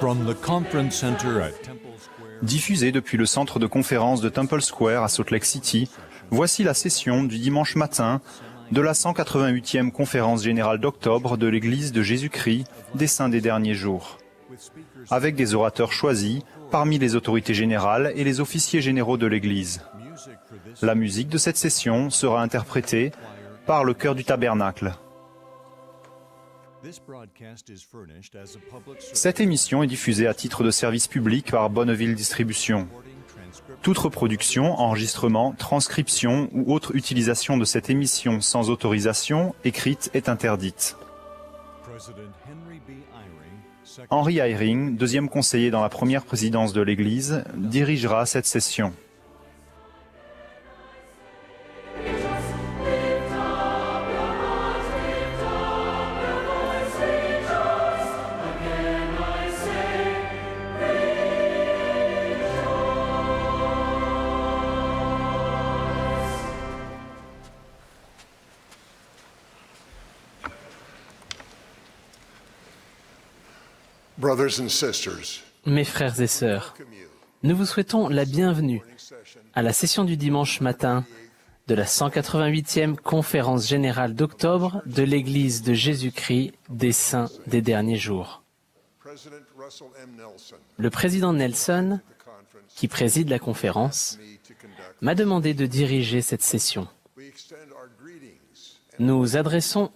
From the conference center at Temple Square. Diffusée depuis le centre de conférence de Temple Square à Salt Lake City, voici la session du dimanche matin de la 188e conférence générale d'octobre de l'Église de Jésus-Christ des Saints des derniers jours, avec des orateurs choisis parmi les autorités générales et les officiers généraux de l'Église. La musique de cette session sera interprétée par le chœur du Tabernacle. Cette émission est diffusée à titre de service public par Bonneville Distribution. Toute reproduction, enregistrement, transcription ou autre utilisation de cette émission sans autorisation écrite est interdite. Henry Eyring, deuxième conseiller dans la première présidence de l'Église, dirigera cette session. Mes frères et sœurs, nous vous souhaitons la bienvenue à la session du dimanche matin de la 188e conférence générale d'octobre de l'Église de Jésus-Christ des Saints des derniers jours. Le président Nelson, qui préside la conférence, m'a demandé de diriger cette session. Nous adressons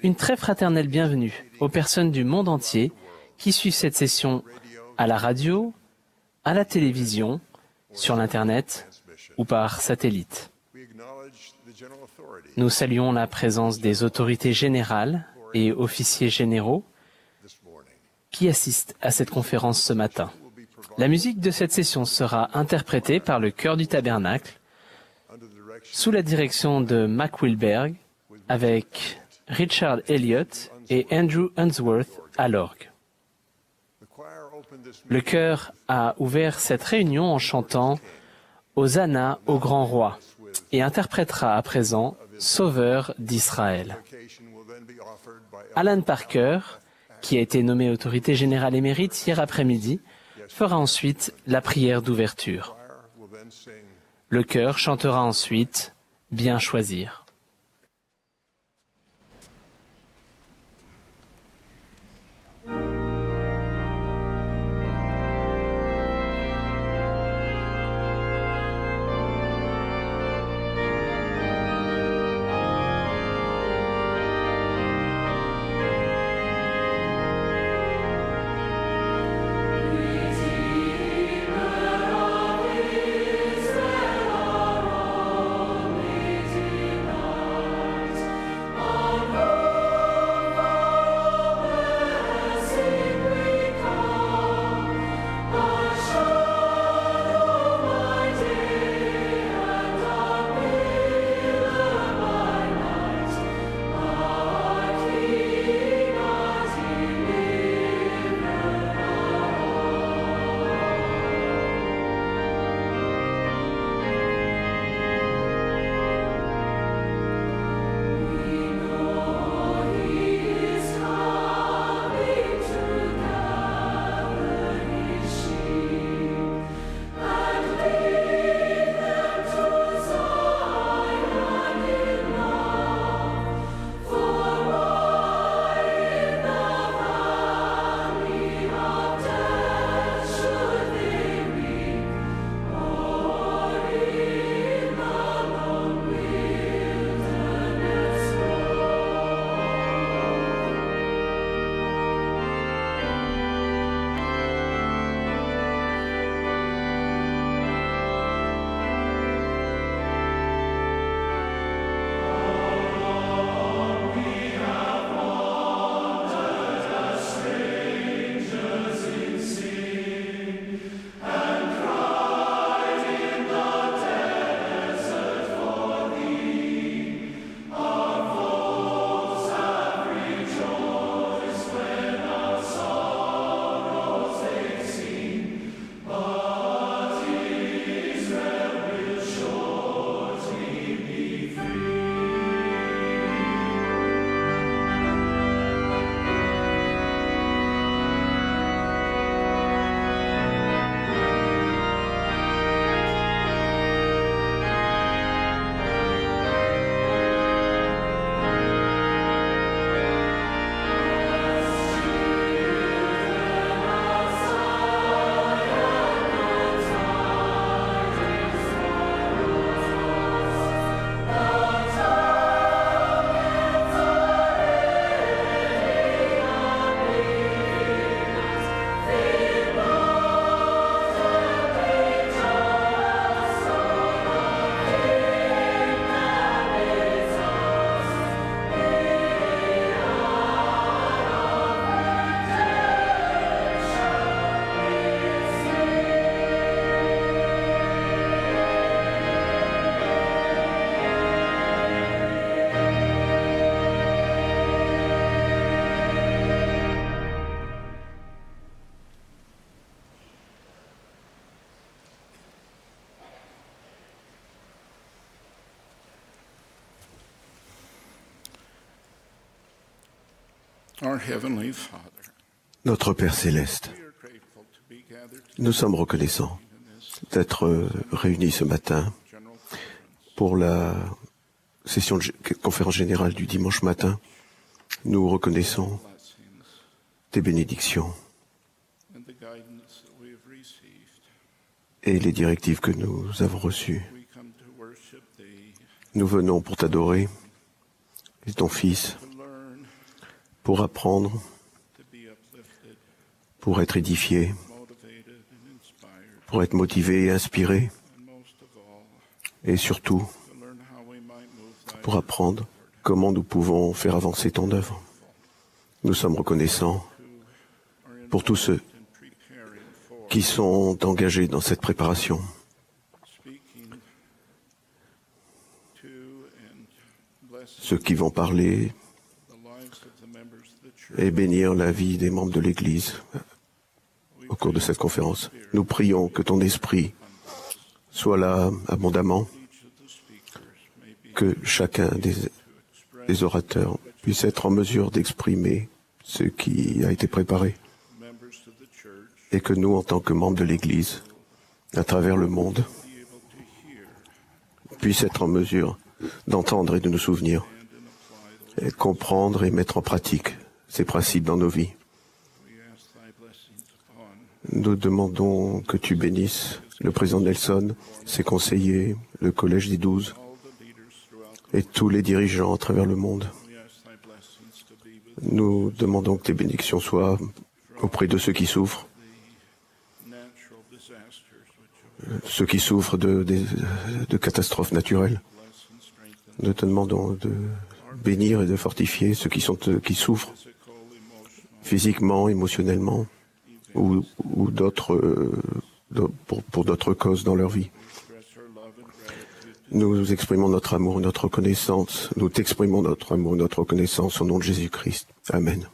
une très fraternelle bienvenue aux personnes du monde entier qui suivent cette session à la radio, à la télévision, sur l'Internet ou par satellite. Nous saluons la présence des autorités générales et officiers généraux qui assistent à cette conférence ce matin. La musique de cette session sera interprétée par le chœur du Tabernacle sous la direction de Mac Wilberg avec Richard Elliott et Andrew Unsworth à l'orgue. Le chœur a ouvert cette réunion en chantant « Hosanna au grand roi » et interprétera à présent « Sauveur d'Israël ». Alan Parker, qui a été nommé autorité générale émérite hier après-midi, fera ensuite la prière d'ouverture. Le chœur chantera ensuite « Bien choisir ». Our Heavenly Father, Notre Père céleste, we are grateful to be gathered nous sommes reconnaissants d'être réunis ce matin General pour la session de conférence générale du dimanche matin. Nous reconnaissons blessings tes bénédictions and the guidance that we have received. et les directives que nous avons reçues. We come to worship Thee, Nous venons pour t'adorer et ton Fils, to learn, pour apprendre, to be uplifted, pour être édifié, motivated, and inspired, pour être motivé et inspiré, and most of all, et surtout to learn how we might move Thy pour apprendre comment nous pouvons faire avancer ton œuvre. Nous sommes reconnaissants are in pour tous ceux and preparing for qui sont engagés dans cette préparation, speaking to and blessing ceux qui vont parler the lives of the members of the church. et bénir la vie des membres de l'Église au cours de cette conférence. Nous prions que ton esprit soit là abondamment, Each of the speakers may be que chacun des orateurs puisse être en mesure d'exprimer ce qui a été préparé, members of the church et que nous, en tant que membres de l'Église, à travers le monde, be able to hear puissent être en mesure d'entendre et de nous souvenir, and apply those. et comprendre et mettre en pratique ces principes dans nos vies. We ask Thy blessings upon Nous demandons que tu bénisses le président Nelson, ses conseillers, le Collège des 12 all the leaders throughout et tous les dirigeants à travers le monde. We ask Thy blessings to be with Nous demandons que tes bénédictions soient auprès de ceux qui souffrent, the natural disasters which ceux qui souffrent de catastrophes naturelles. bless and strengthen Nous te demandons de bénir et de fortifier ceux qui souffrent physical, emotional, physiquement, émotionnellement ou pour d'autres causes dans leur vie. express our love and gratitude Nous exprimons notre amour et notre reconnaissance. Nous t'exprimons notre amour et notre reconnaissance au nom de Jésus-Christ. Amen.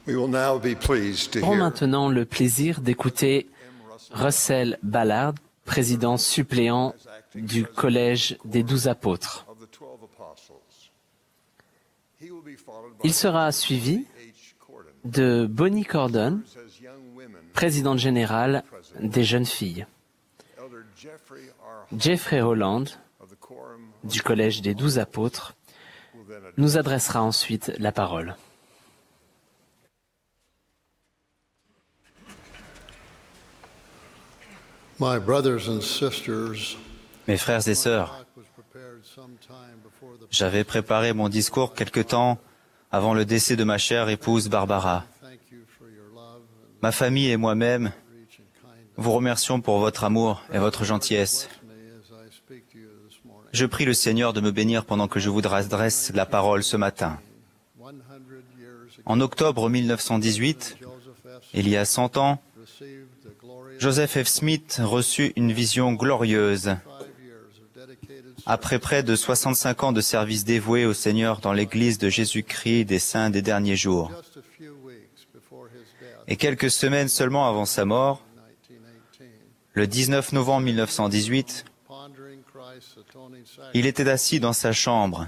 We will now be pleased to Nous aurons hear maintenant le plaisir d'écouter Russell Ballard, président suppléant du Collège des 12 apôtres. of the 12 apostles. He will be followed by Il sera suivi H. Corden, de Bonnie Cordon, as young women, présidente générale des jeunes filles. Elder Jeffrey R. Jeffrey Holland, of the Quorum du Collège des 12 apôtres, will then address. nous adressera ensuite la parole. My brothers and sisters, Mes frères et sœurs, j'avais préparé mon discours quelque temps avant le décès de ma chère épouse Barbara. Ma famille et moi-même vous remercions pour votre amour et votre gentillesse. Je prie le Seigneur de me bénir pendant que je vous adresse la parole ce matin. En octobre 1918, il y a 100 ans, Joseph F. Smith reçut une vision glorieuse. Après près de 65 ans de service dévoué au Seigneur dans l'Église de Jésus-Christ des Saints des derniers jours, et quelques semaines seulement avant sa mort, le 19 novembre 1918, il était assis dans sa chambre,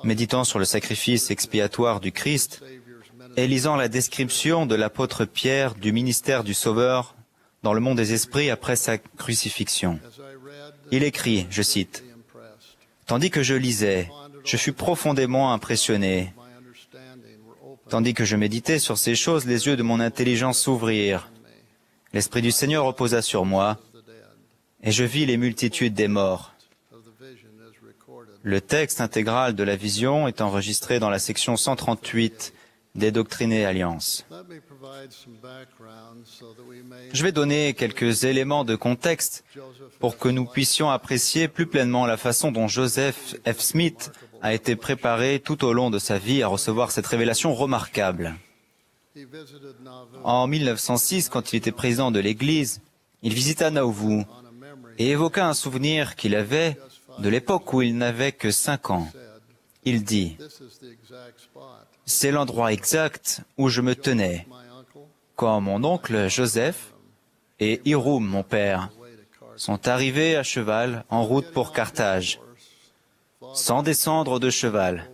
méditant sur le sacrifice expiatoire du Christ et lisant la description de l'apôtre Pierre du ministère du Sauveur dans le monde des esprits après sa crucifixion. Il écrit, je cite, « Tandis que je lisais, je fus profondément impressionné. Tandis que je méditais sur ces choses, les yeux de mon intelligence s'ouvrirent. L'Esprit du Seigneur reposa sur moi, et je vis les multitudes des morts. » Le texte intégral de la vision est enregistré dans la section 138 des Doctrines et Alliances. Je vais donner quelques éléments de contexte pour que nous puissions apprécier plus pleinement la façon dont Joseph F. Smith a été préparé tout au long de sa vie à recevoir cette révélation remarquable. En 1906, quand il était président de l'Église, il visita Nauvoo et évoqua un souvenir qu'il avait de l'époque où il n'avait que 5 ans. Il dit, « C'est l'endroit exact où je me tenais quand mon oncle Joseph et Hiram, mon père, sont arrivés à cheval en route pour Carthage. Sans descendre de cheval,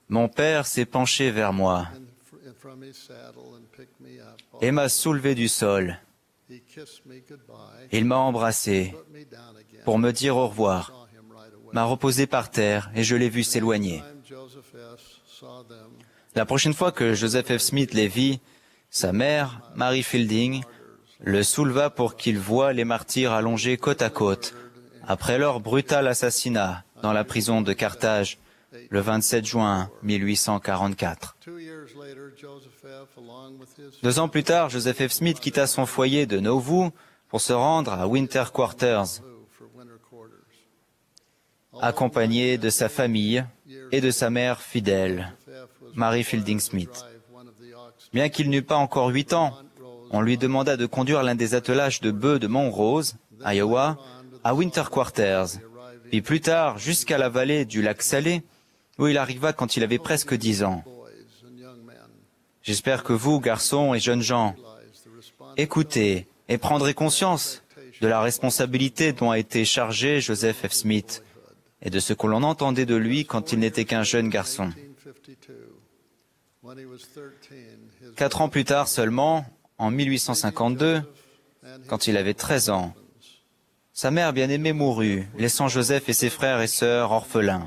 mon père s'est penché vers moi et m'a soulevé du sol. Il m'a embrassé pour me dire au revoir, m'a reposé par terre et je l'ai vu s'éloigner. La prochaine fois que Joseph F. Smith les vit, sa mère, Mary Fielding, le souleva pour qu'il voie les martyrs allongés côte à côte, après leur brutal assassinat dans la prison de Carthage, le 27 juin 1844. 2 ans plus tard, Joseph F. Smith quitta son foyer de Nauvoo pour se rendre à Winter Quarters, accompagné de sa famille et de sa mère fidèle, Mary Fielding Smith. Bien qu'il n'eût pas encore 8 ans, on lui demanda de conduire l'un des attelages de bœufs de Montrose, Iowa, à Winter Quarters, puis plus tard jusqu'à la vallée du lac Salé, où il arriva quand il avait presque 10 ans. J'espère que vous, garçons et jeunes gens, écoutez et prendrez conscience de la responsabilité dont a été chargé Joseph F. Smith et de ce que l'on entendait de lui quand il n'était qu'un jeune garçon. 4 ans plus tard seulement, en 1852, quand il avait 13 ans, sa mère bien-aimée mourut, laissant Joseph et ses frères et sœurs orphelins.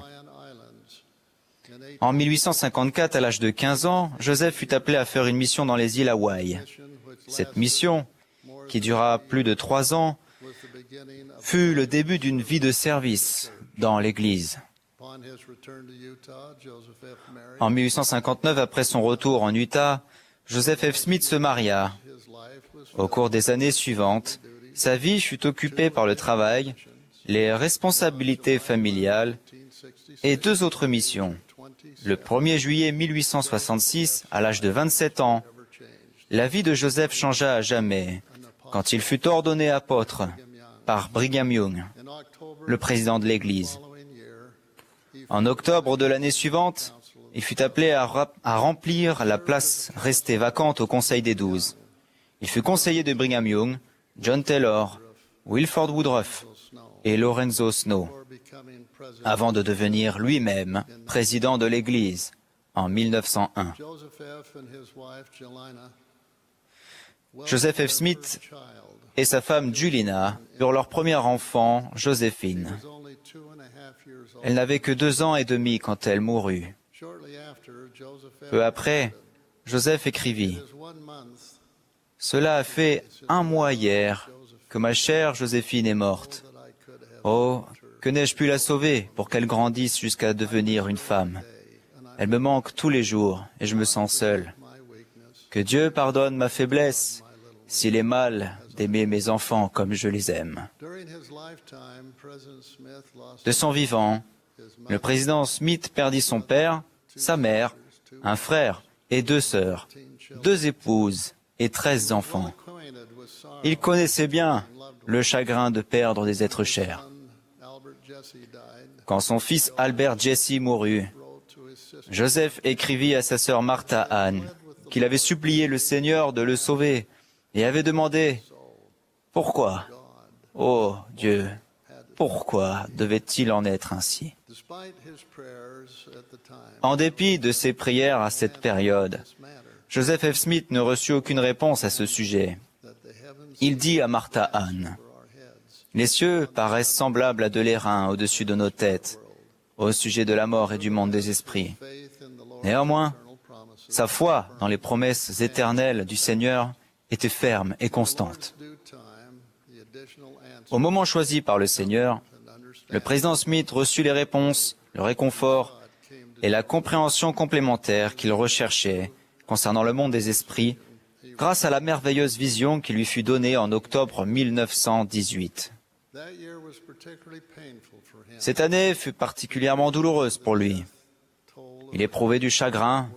En 1854, à l'âge de 15 ans, Joseph fut appelé à faire une mission dans les îles Hawaï. Cette mission, qui dura plus de 3 ans, fut le début d'une vie de service dans l'Église. En 1859, après son retour en Utah, Joseph F. Smith se maria. Au cours des années suivantes, sa vie fut occupée par le travail, les responsabilités familiales et 2 autres missions. Le 1er juillet 1866, à l'âge de 27 ans, la vie de Joseph changea à jamais quand il fut ordonné apôtre par Brigham Young, le président de l'Église. En octobre de l'année suivante, il fut appelé à remplir la place restée vacante au Conseil des 12. Il fut conseiller de Brigham Young, John Taylor, Wilford Woodruff et Lorenzo Snow, avant de devenir lui-même président de l'Église en 1901. Joseph F. Smith et sa femme Julina eurent leur premier enfant, Joséphine. Elle n'avait que 2 ans et demi quand elle mourut. Peu après, Joseph écrivit « Cela a fait 1 mois hier que ma chère Joséphine est morte. Oh, que n'ai-je pu la sauver pour qu'elle grandisse jusqu'à devenir une femme. Elle me manque tous les jours et je me sens seul. Que Dieu pardonne ma faiblesse s'il est mal d'aimer mes enfants comme je les aime. » De son vivant, le président Smith perdit son père, sa mère, un frère et 2 sœurs, 2 épouses et 13 enfants. Il connaissait bien le chagrin de perdre des êtres chers. Quand son fils Albert Jesse mourut, Joseph écrivit à sa sœur Martha Ann qu'il avait supplié le Seigneur de le sauver et avait demandé « Pourquoi, ô Dieu, pourquoi devait-il en être ainsi ?» En dépit de ses prières à cette période, Joseph F. Smith ne reçut aucune réponse à ce sujet. Il dit à Martha Ann, « Les cieux paraissent semblables à de l'airain au-dessus de nos têtes, au sujet de la mort et du monde des esprits. Néanmoins, sa foi dans les promesses éternelles du Seigneur était ferme et constante. » Au moment choisi par le Seigneur, le président Smith reçut les réponses, le réconfort et la compréhension complémentaire qu'il recherchait concernant le monde des esprits grâce à la merveilleuse vision qui lui fut donnée en octobre 1918. Cette année fut particulièrement douloureuse pour lui. Il éprouvait du chagrin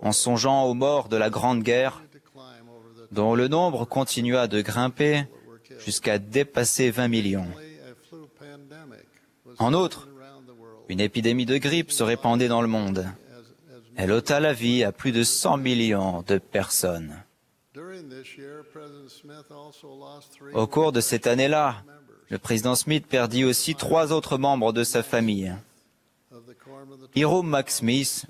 en songeant aux morts de la Grande Guerre, dont le nombre continua de grimper jusqu'à dépasser 20 millions. En outre, une épidémie de grippe se répandait dans le monde. Elle ôta la vie à plus de 100 millions de personnes. Au cours de cette année-là, le président Smith perdit aussi 3 autres membres de sa famille. Hiram Mack Smith,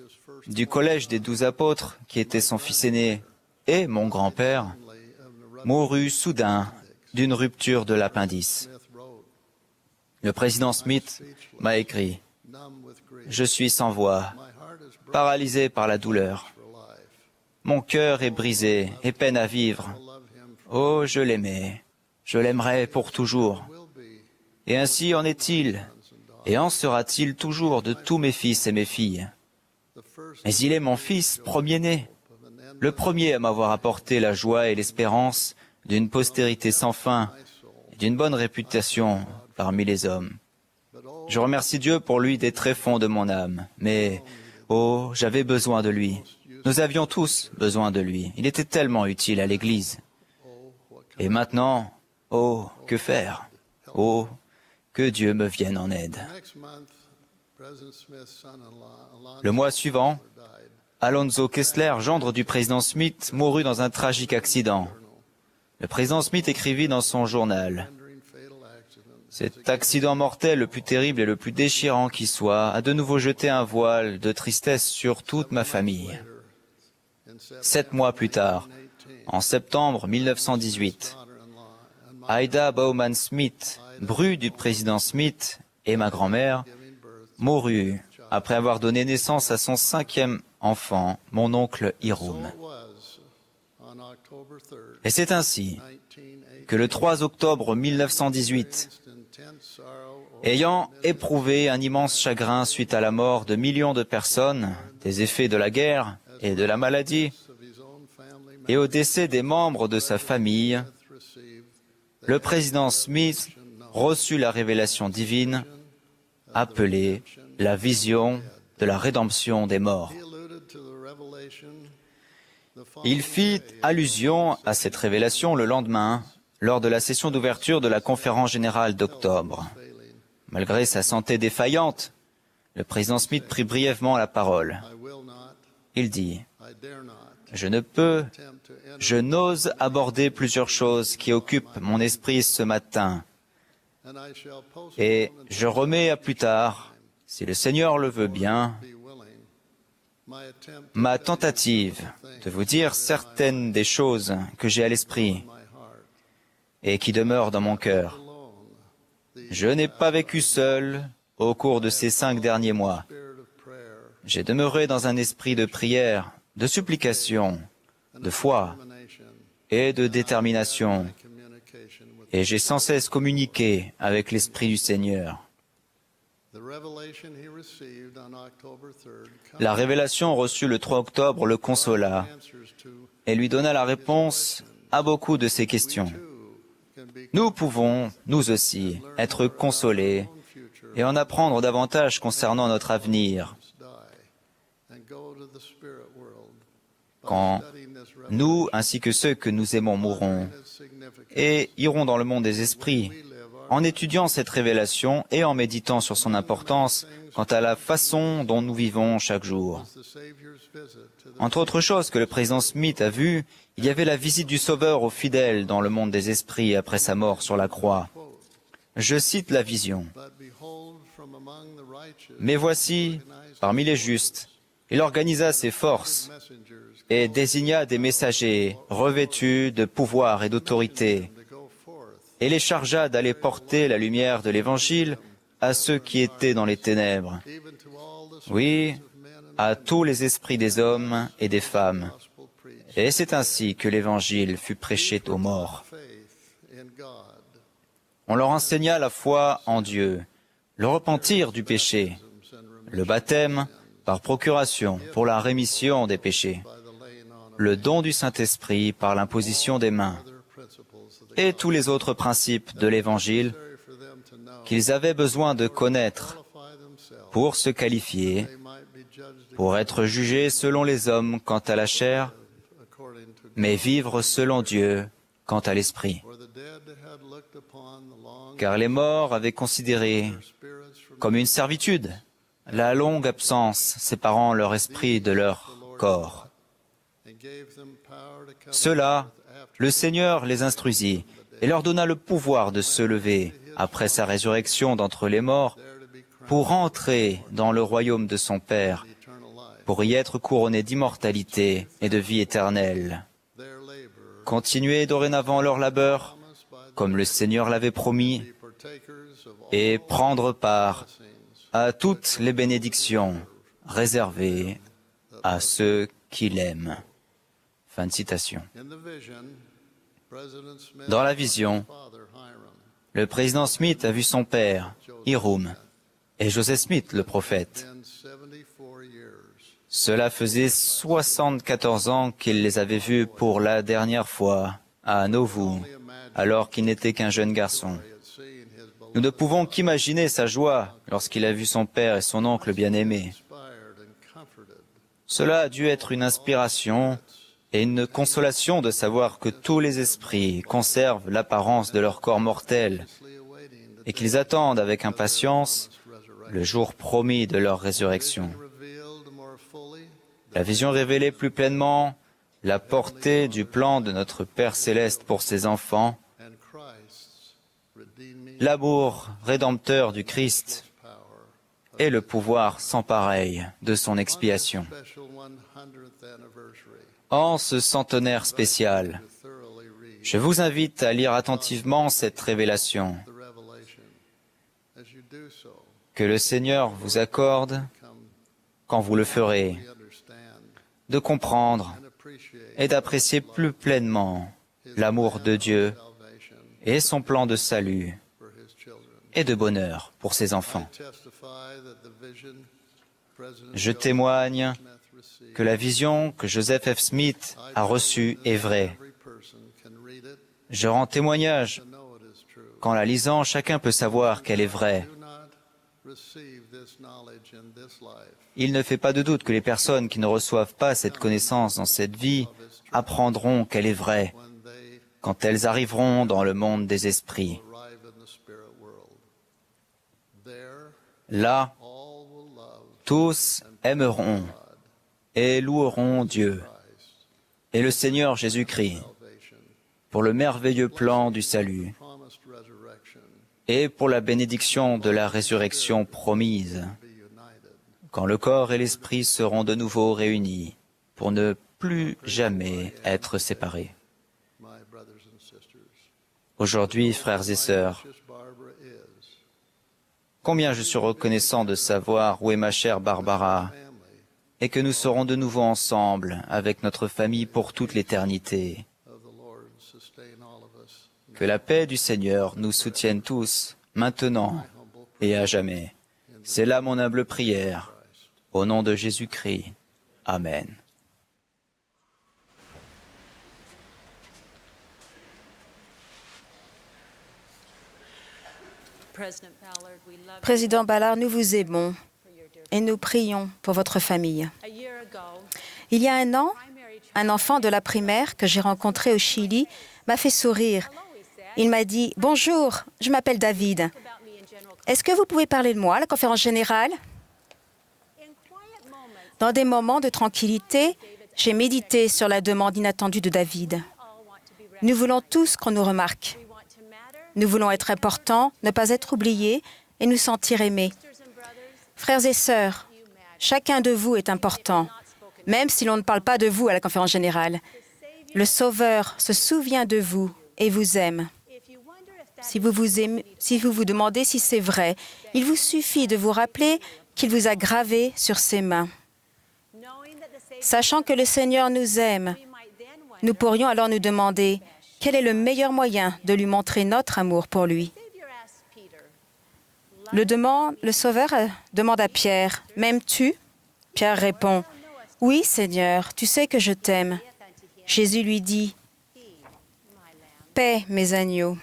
du Collège des 12 apôtres, qui était son fils aîné, et mon grand-père, mourut soudain d'une rupture de l'appendice. Le président Smith m'a écrit « Je suis sans voix, paralysé par la douleur. Mon cœur est brisé et peine à vivre. Oh, je l'aimais, je l'aimerai pour toujours. Et ainsi en est-il, et en sera-t-il toujours de tous mes fils et mes filles. Mais il est mon fils premier-né, le premier à m'avoir apporté la joie et l'espérance d'une postérité sans fin et d'une bonne réputation parmi les hommes. Je remercie Dieu pour lui des tréfonds de mon âme, mais, oh, j'avais besoin de lui. Nous avions tous besoin de lui. Il était tellement utile à l'Église. Et maintenant, oh, que faire? Oh, que Dieu me vienne en aide. Le mois suivant, Alonzo Kessler, gendre du président Smith, mourut dans un tragique accident. Le président Smith écrivit dans son journal « Cet accident mortel, le plus terrible et le plus déchirant qui soit, a de nouveau jeté un voile de tristesse sur toute ma famille. » 7 mois plus tard, en septembre 1918, Ida Bowman Smith, bru du président Smith et ma grand-mère, mourut après avoir donné naissance à son 5e enfant, mon oncle Hiram. Et c'est ainsi que le 3 octobre 1918, ayant éprouvé un immense chagrin suite à la mort de millions de personnes, des effets de la guerre et de la maladie, et au décès des membres de sa famille, le président Smith reçut la révélation divine appelée la vision de la rédemption des morts. Il fit allusion à cette révélation le lendemain, lors de la session d'ouverture de la conférence générale d'octobre. Malgré sa santé défaillante, Le président Smith prit brièvement la parole. I will not, Il dit, I dare not je ne peux, attempt to enter, je n'ose aborder plusieurs choses qui occupent mon esprit ce matin, and I shall postpone et until je remets à plus tard, si le Seigneur le veut bien, be willing, my attempt ma tentative de vous dire certaines des choses que j'ai à l'esprit my heart. et qui demeurent dans mon cœur. Alone, the Je n'ai pas vécu seul au cours de ces 5 derniers mois. spirit of prayer J'ai demeuré dans un esprit de prière, de supplication, de foi determination et de détermination, communication with et j'ai sans cesse communiqué avec l'Esprit du Seigneur. the revelation he received on October 3rd La révélation reçue le 3 octobre le consola answers to et lui donna la réponse à beaucoup de ses questions. can be Nous pouvons, nous aussi, être consolés et en apprendre davantage concernant notre avenir die and go to the spirit world quand studying this nous, ainsi que ceux que nous aimons, mourrons significant et irons dans le monde des esprits en étudiant cette révélation et en méditant sur son importance quant à la façon dont nous vivons chaque jour. the Savior's visit to the Entre autres choses que le président Smith a vues, il y avait la visite du Sauveur aux fidèles dans le monde des esprits après sa mort sur la croix. Je cite la vision. but behold from among the righteous Mais voici, parmi les justes, il organisa ses forces messengers et désigna des messagers revêtus de pouvoir et d'autorité to go forth et les chargea d'aller porter la lumière de l'Évangile à ceux qui étaient dans les ténèbres. even to all the Oui, men and à tous les esprits des hommes et des femmes. gospel preached Et c'est ainsi que l'Évangile fut prêché aux morts. faith in God On leur enseigna la foi en Dieu, le repentir du péché, le baptême par procuration pour la rémission des péchés, by the laying on of le don du Saint-Esprit par l'imposition des mains, other principles of the et tous les autres principes de l'Évangile necessary for them to know qu'ils avaient besoin de connaître qualify themselves pour se qualifier, they might be judged pour être jugés selon les hommes quant à la chair, according to mais vivre selon Dieu quant à l'Esprit. for the dead had looked upon the long Car les morts avaient considéré spirits from comme une servitude la longue absence séparant leur esprit de leur corps. and gave them power to come Ceux-là, forth after le Seigneur les instruisit et leur donna le pouvoir de se lever après sa résurrection d'entre les morts there to be crowned pour entrer dans le royaume de son Père, eternal life. pour y être couronnés d'immortalité et de vie éternelle. Their labor Continuez dorénavant leur labeur, promised by the comme le Seigneur l'avait promis, be partakers of all et prendre part blessings à toutes les bénédictions réservées à ceux qui l'aiment. Fin de citation. in the vision. President Smith Dans la vision, father Hiram le président Smith a vu son père, Hiram, et Joseph Smith, le prophète. been 74 years Cela faisait 74 ans qu'il les avait vus pour la dernière fois à Nauvoo, alors qu'il n'était qu'un jeune garçon. at seeing his beloved Nous ne pouvons qu'imaginer sa joie lorsqu'il a vu son père et son oncle bien-aimés. inspired and comforted Cela a dû être une inspiration et une consolation de savoir que tous les esprits conservent l'apparence de leur corps mortel awaiting the et qu'ils attendent avec impatience resurrection. le jour promis de leur résurrection. Revealed more fully La vision révélait plus pleinement la portée du plan de notre Père céleste pour ses enfants, and Christ's redeeming l'amour rédempteur du Christ power. et le pouvoir sans pareil de son expiation. Special 100th anniversary En ce centenaire spécial, to thoroughly read je vous invite à lire attentivement cette révélation. the revelation. As you do so, Que le Seigneur vous accorde, come quand vous le ferez, to understand de comprendre and appreciate et d'apprécier plus pleinement l'amour de Dieu salvation et son plan de salut for his children. et de bonheur pour ses enfants. Testify that the vision President Je Joseph témoigne Smith received, que la vision que Joseph F. Smith a reçue est vraie. every person can read it Je rends témoignage to know it is true. qu'en la lisant, chacun peut savoir qu'elle est vraie. Do not receive this knowledge in this life. Il ne fait pas de doute que les personnes qui ne reçoivent pas cette connaissance dans cette vie apprendront qu'elle est vraie When they quand elles arriveront dans le monde des esprits. arrive in the spirit world, there Là, all will love Tous aimeront et loueront Dieu et le Seigneur Jésus-Christ pour le merveilleux plan du salut et pour la bénédiction de la résurrection promise, quand le corps et l'esprit seront de nouveau réunis pour ne plus jamais être séparés. Aujourd'hui, frères et sœurs, combien je suis reconnaissant de savoir où est ma chère Barbara et que nous serons de nouveau ensemble avec notre famille pour toute l'éternité. Que la paix du Seigneur nous soutienne tous, maintenant et à jamais. C'est là mon humble prière. Au nom de Jésus-Christ. Amen. Président Ballard, nous vous aimons et nous prions pour votre famille. Il y a un an, un enfant de la primaire que j'ai rencontré au Chili m'a fait sourire. Il m'a dit « Bonjour, je m'appelle David. Est-ce que vous pouvez parler de moi à la conférence générale ?» Dans des moments de tranquillité, j'ai médité sur la demande inattendue de David. Nous voulons tous qu'on nous remarque. Nous voulons être importants, ne pas être oubliés et nous sentir aimés. Frères et sœurs, chacun de vous est important, même si l'on ne parle pas de vous à la conférence générale. Le Sauveur se souvient de vous et vous aime. Si vous vous demandez si c'est vrai, il vous suffit de vous rappeler qu'il vous a gravé sur ses mains. Sachant que le Seigneur nous aime, nous pourrions alors nous demander quel est le meilleur moyen de lui montrer notre amour pour lui. Le Sauveur demande à Pierre, « M'aimes-tu » Pierre répond, « Oui, Seigneur, tu sais que je t'aime. » Jésus lui dit, « Paix, mes agneaux. »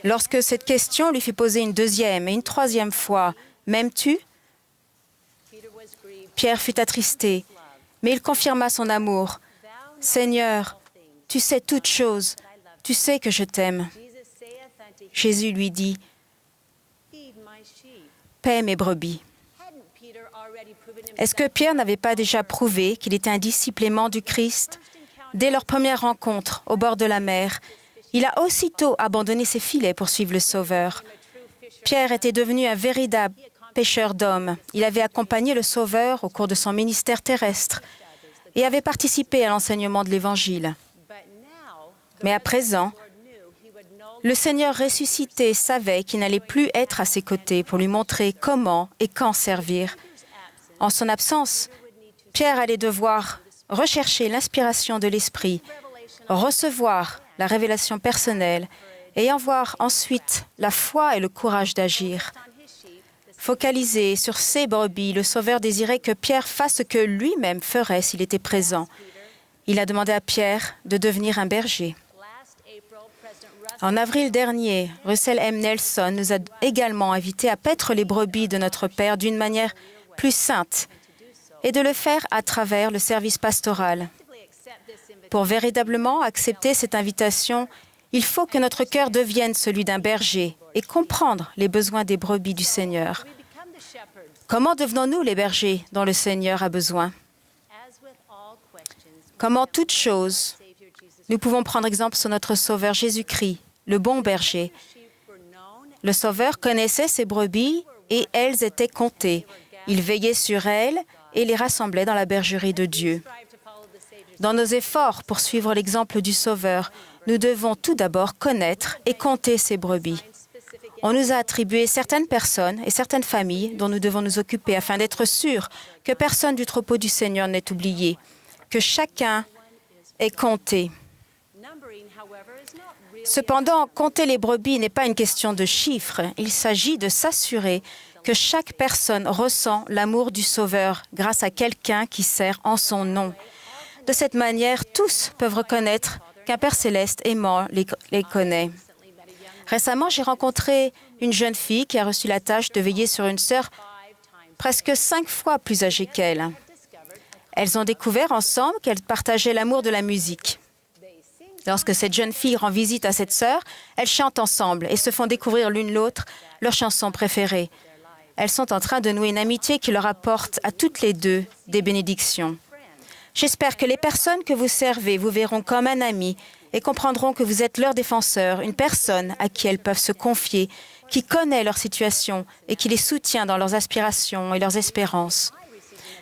Lorsque cette question lui fut posée une deuxième et une troisième fois, « M'aimes-tu » Pierre fut attristé, mais il confirma son amour. « Seigneur, tu sais toutes choses, tu sais que je t'aime. » Jésus lui dit, « Paix mes brebis. » Est-ce que Pierre n'avait pas déjà prouvé qu'il était un disciple aimant du Christ? Dès leur première rencontre au bord de la mer, il a aussitôt abandonné ses filets pour suivre le Sauveur. Pierre était devenu un véritable pêcheur d'hommes. Il avait accompagné le Sauveur au cours de son ministère terrestre et avait participé à l'enseignement de l'Évangile. Mais à présent, le Seigneur ressuscité savait qu'il n'allait plus être à ses côtés pour lui montrer comment et quand servir. En son absence, Pierre allait devoir rechercher l'inspiration de l'Esprit, recevoir la révélation personnelle et en voir ensuite la foi et le courage d'agir. Focalisé sur ses brebis, le Sauveur désirait que Pierre fasse ce que lui-même ferait s'il était présent. Il a demandé à Pierre de devenir un berger. En avril dernier, Russell M. Nelson nous a également invités à paître les brebis de notre Père d'une manière plus sainte et de le faire à travers le service pastoral. Pour véritablement accepter cette invitation, il faut que notre cœur devienne celui d'un berger et comprendre les besoins des brebis du Seigneur. Comment devenons-nous les bergers dont le Seigneur a besoin? Comme en toute chose, nous pouvons prendre exemple sur notre Sauveur Jésus-Christ, le bon berger. Le Sauveur connaissait ses brebis et elles étaient comptées. Il veillait sur elles et les rassemblait dans la bergerie de Dieu. Dans nos efforts pour suivre l'exemple du Sauveur, nous devons tout d'abord connaître et compter ces brebis. On nous a attribué certaines personnes et certaines familles dont nous devons nous occuper afin d'être sûrs que personne du troupeau du Seigneur n'est oublié, que chacun est compté. Cependant, compter les brebis n'est pas une question de chiffres. Il s'agit de s'assurer que chaque personne ressent l'amour du Sauveur grâce à quelqu'un qui sert en son nom. De cette manière, tous peuvent reconnaître qu'un Père céleste aimant les connaît. Récemment, j'ai rencontré une jeune fille qui a reçu la tâche de veiller sur une sœur presque 5 fois plus âgée qu'elle. Elles ont découvert ensemble qu'elles partageaient l'amour de la musique. Lorsque cette jeune fille rend visite à cette sœur, elles chantent ensemble et se font découvrir l'une l'autre leurs chansons préférées. Elles sont en train de nouer une amitié qui leur apporte à toutes les deux des bénédictions. J'espère que les personnes que vous servez vous verront comme un ami et comprendront que vous êtes leur défenseur, une personne à qui elles peuvent se confier, qui connaît leur situation et qui les soutient dans leurs aspirations et leurs espérances.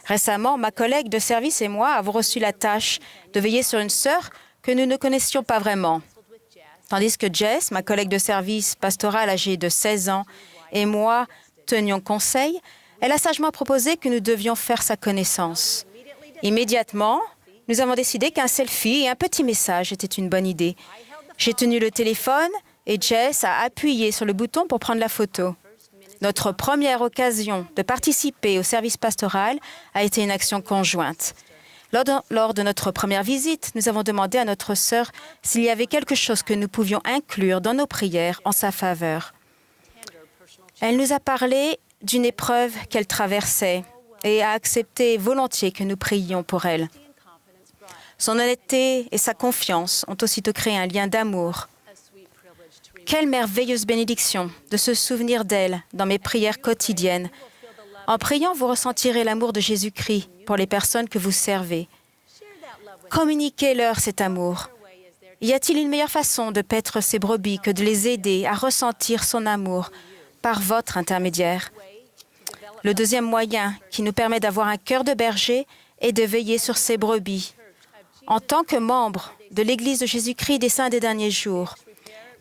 Récemment, ma collègue de service et moi avons reçu la tâche de veiller sur une sœur que nous ne connaissions pas vraiment. Tandis que Jess, ma collègue de service pastorale âgée de 16 ans, et moi tenions conseil, elle a sagement proposé que nous devions faire sa connaissance. Immédiatement, nous avons décidé qu'un selfie et un petit message étaient une bonne idée. J'ai tenu le téléphone et Jess a appuyé sur le bouton pour prendre la photo. Notre première occasion de participer au service pastoral a été une action conjointe. Lors de notre première visite, nous avons demandé à notre sœur s'il y avait quelque chose que nous pouvions inclure dans nos prières en sa faveur. Elle nous a parlé d'une épreuve qu'elle traversait et a accepté volontiers que nous prions pour elle. Son honnêteté et sa confiance ont aussitôt créé un lien d'amour. Quelle merveilleuse bénédiction de se souvenir d'elle dans mes prières quotidiennes. En priant, vous ressentirez l'amour de Jésus-Christ pour les personnes que vous servez. Communiquez-leur cet amour. Y a-t-il une meilleure façon de paître ses brebis que de les aider à ressentir son amour par votre intermédiaire? Le deuxième moyen qui nous permet d'avoir un cœur de berger est de veiller sur ses brebis. En tant que membres de l'Église de Jésus-Christ des Saints des Derniers Jours,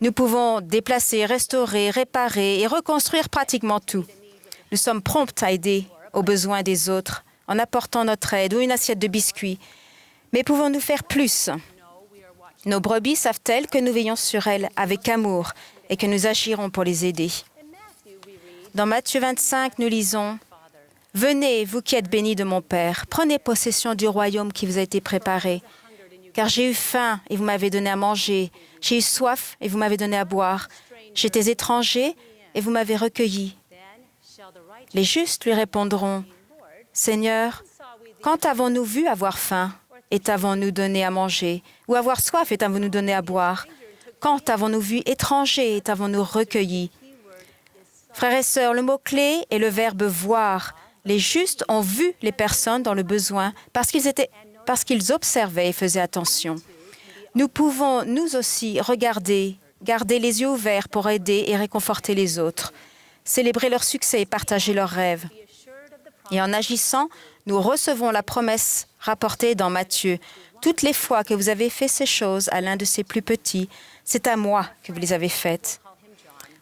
nous pouvons déplacer, restaurer, réparer et reconstruire pratiquement tout. Nous sommes prompts à aider aux besoins des autres en apportant notre aide ou une assiette de biscuits. Mais pouvons-nous faire plus? Nos brebis savent-elles que nous veillons sur elles avec amour et que nous agirons pour les aider? Dans Matthieu 25, nous lisons « Venez, vous qui êtes bénis de mon Père, prenez possession du royaume qui vous a été préparé. Car j'ai eu faim et vous m'avez donné à manger. J'ai eu soif et vous m'avez donné à boire. J'étais étranger et vous m'avez recueilli. » Les justes lui répondront, « Seigneur, quand avons-nous vu avoir faim et t'avons-nous donné à manger, ou avoir soif et t'avons-nous donné à boire? Quand avons-nous vu étranger et t'avons-nous recueilli? » Frères et sœurs, le mot-clé est le verbe « voir ». Les justes ont vu les personnes dans le besoin parce qu'ils observaient et faisaient attention. Nous pouvons, nous aussi, garder les yeux ouverts pour aider et réconforter les autres, célébrer leur succès et partager leurs rêves. Et en agissant, nous recevons la promesse rapportée dans Matthieu. Toutes les fois que vous avez fait ces choses à l'un de ces plus petits, c'est à moi que vous les avez faites.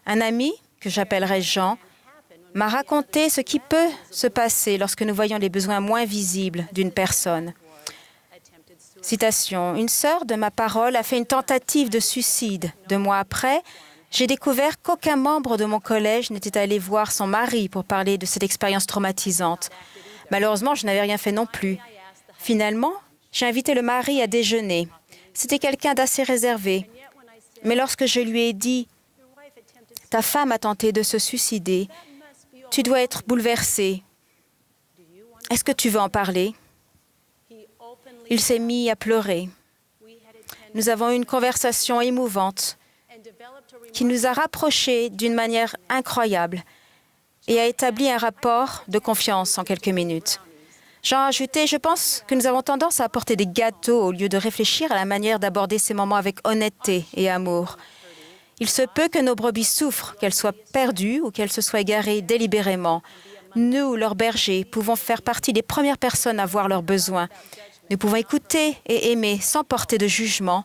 Un ami, que j'appellerai Jean, m'a raconté ce qui peut se passer lorsque nous voyons les besoins moins visibles d'une personne. Citation, « Une sœur de ma parole a fait une tentative de suicide. 2 mois après, j'ai découvert qu'aucun membre de mon collège n'était allé voir son mari pour parler de cette expérience traumatisante. Malheureusement, je n'avais rien fait non plus. Finalement, j'ai invité le mari à déjeuner. C'était quelqu'un d'assez réservé. Mais lorsque je lui ai dit « Ta femme a tenté de se suicider. Tu dois être bouleversé. Est-ce que tu veux en parler ?» Il s'est mis à pleurer. Nous avons eu une conversation émouvante qui nous a rapprochés d'une manière incroyable et a établi un rapport de confiance en quelques minutes. Jean a ajouté, « Je pense que nous avons tendance à apporter des gâteaux au lieu de réfléchir à la manière d'aborder ces moments avec honnêteté et amour. Il se peut que nos brebis souffrent, qu'elles soient perdues ou qu'elles se soient égarées délibérément. Nous, leurs bergers, pouvons faire partie des premières personnes à voir leurs besoins. Nous pouvons écouter et aimer sans porter de jugement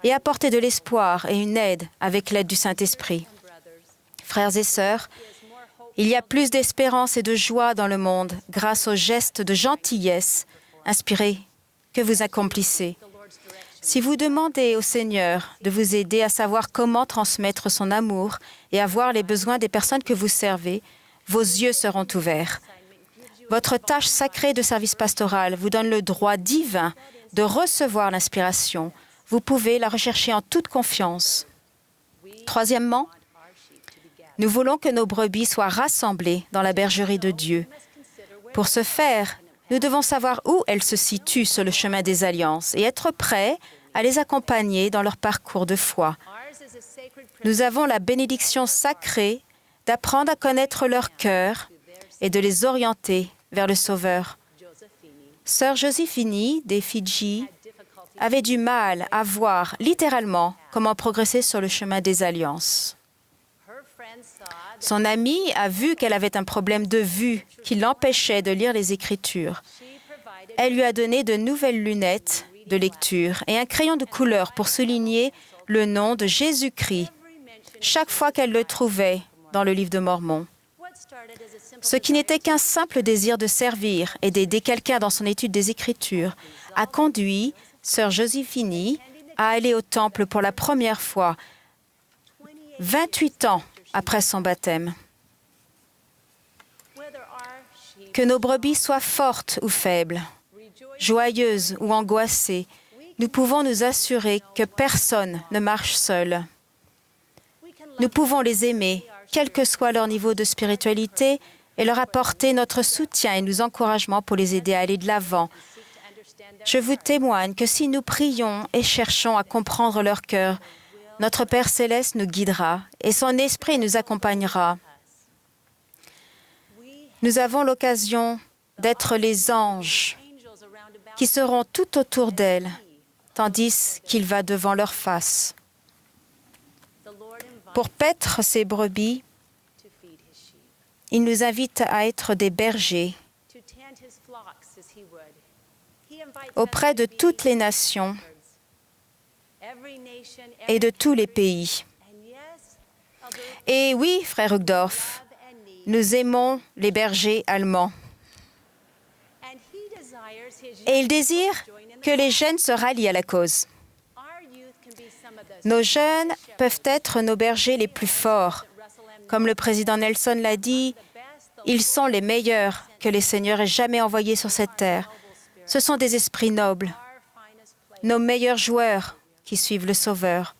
et apporter de l'espoir et une aide avec l'aide du Saint-Esprit. Frères et sœurs, il y a plus d'espérance et de joie dans le monde grâce aux gestes de gentillesse inspirés que vous accomplissez. Si vous demandez au Seigneur de vous aider à savoir comment transmettre son amour et à voir les besoins des personnes que vous servez, vos yeux seront ouverts. Votre tâche sacrée de service pastoral vous donne le droit divin de recevoir l'inspiration. Vous pouvez la rechercher en toute confiance. Troisièmement, nous voulons que nos brebis soient rassemblées dans la bergerie de Dieu. Pour ce faire, nous devons savoir où elles se situent sur le chemin des alliances et être prêts à les accompagner dans leur parcours de foi. Nous avons la bénédiction sacrée d'apprendre à connaître leur cœur et de les orienter vers le Sauveur. Sœur Joséphine des Fidji avait du mal à voir littéralement comment progresser sur le chemin des alliances. Son amie a vu qu'elle avait un problème de vue qui l'empêchait de lire les Écritures. Elle lui a donné de nouvelles lunettes de lecture et un crayon de couleur pour souligner le nom de Jésus-Christ chaque fois qu'elle le trouvait dans le livre de Mormon. Ce qui n'était qu'un simple désir de servir et d'aider quelqu'un dans son étude des Écritures a conduit Sœur Joséphine à aller au temple pour la première fois, 28 ans après son baptême. Que nos brebis soient fortes ou faibles, joyeuses ou angoissées, nous pouvons nous assurer que personne ne marche seul. Nous pouvons les aimer, quel que soit leur niveau de spiritualité, et leur apporter notre soutien et nos encouragements pour les aider à aller de l'avant. Je vous témoigne que si nous prions et cherchons à comprendre leur cœur, notre Père céleste nous guidera et son esprit nous accompagnera. Nous avons l'occasion d'être les anges qui seront tout autour d'elles, tandis qu'il va devant leur face. Pour paître ses brebis, il nous invite à être des bergers auprès de toutes les nations et de tous les pays. Et oui, frère Uchtdorf, nous aimons les bergers allemands. Et il désire que les jeunes se rallient à la cause. Nos jeunes peuvent être nos bergers les plus forts. Comme le président Nelson l'a dit, ils sont les meilleurs que les seigneurs aient jamais envoyés sur cette terre. Ce sont des esprits nobles, nos meilleurs joueurs qui suivent le Sauveur.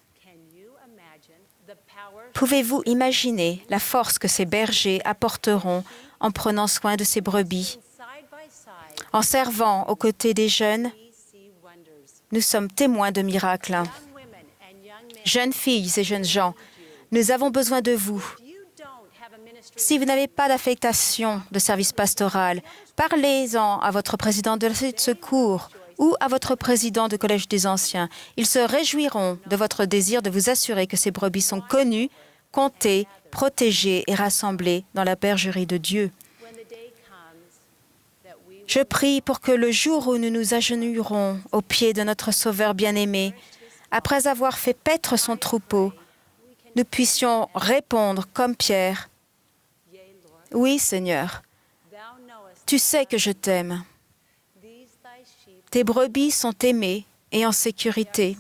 Pouvez-vous imaginer la force que ces bergers apporteront en prenant soin de ces brebis? En servant aux côtés des jeunes, nous sommes témoins de miracles. Jeunes filles et jeunes gens, nous avons besoin de vous. Si vous n'avez pas d'affectation de service pastoral, parlez-en à votre président de la société de secours ou à votre président de collège des anciens. Ils se réjouiront de votre désir de vous assurer que ces brebis sont connues, comptées, protégées et rassemblées dans la bergerie de Dieu. Je prie pour que le jour où nous nous agenouillerons aux pieds de notre Sauveur bien-aimé, après avoir fait paître son troupeau, nous puissions répondre comme Pierre, « Oui, Seigneur, tu sais que je t'aime. Tes brebis sont aimées et en sécurité.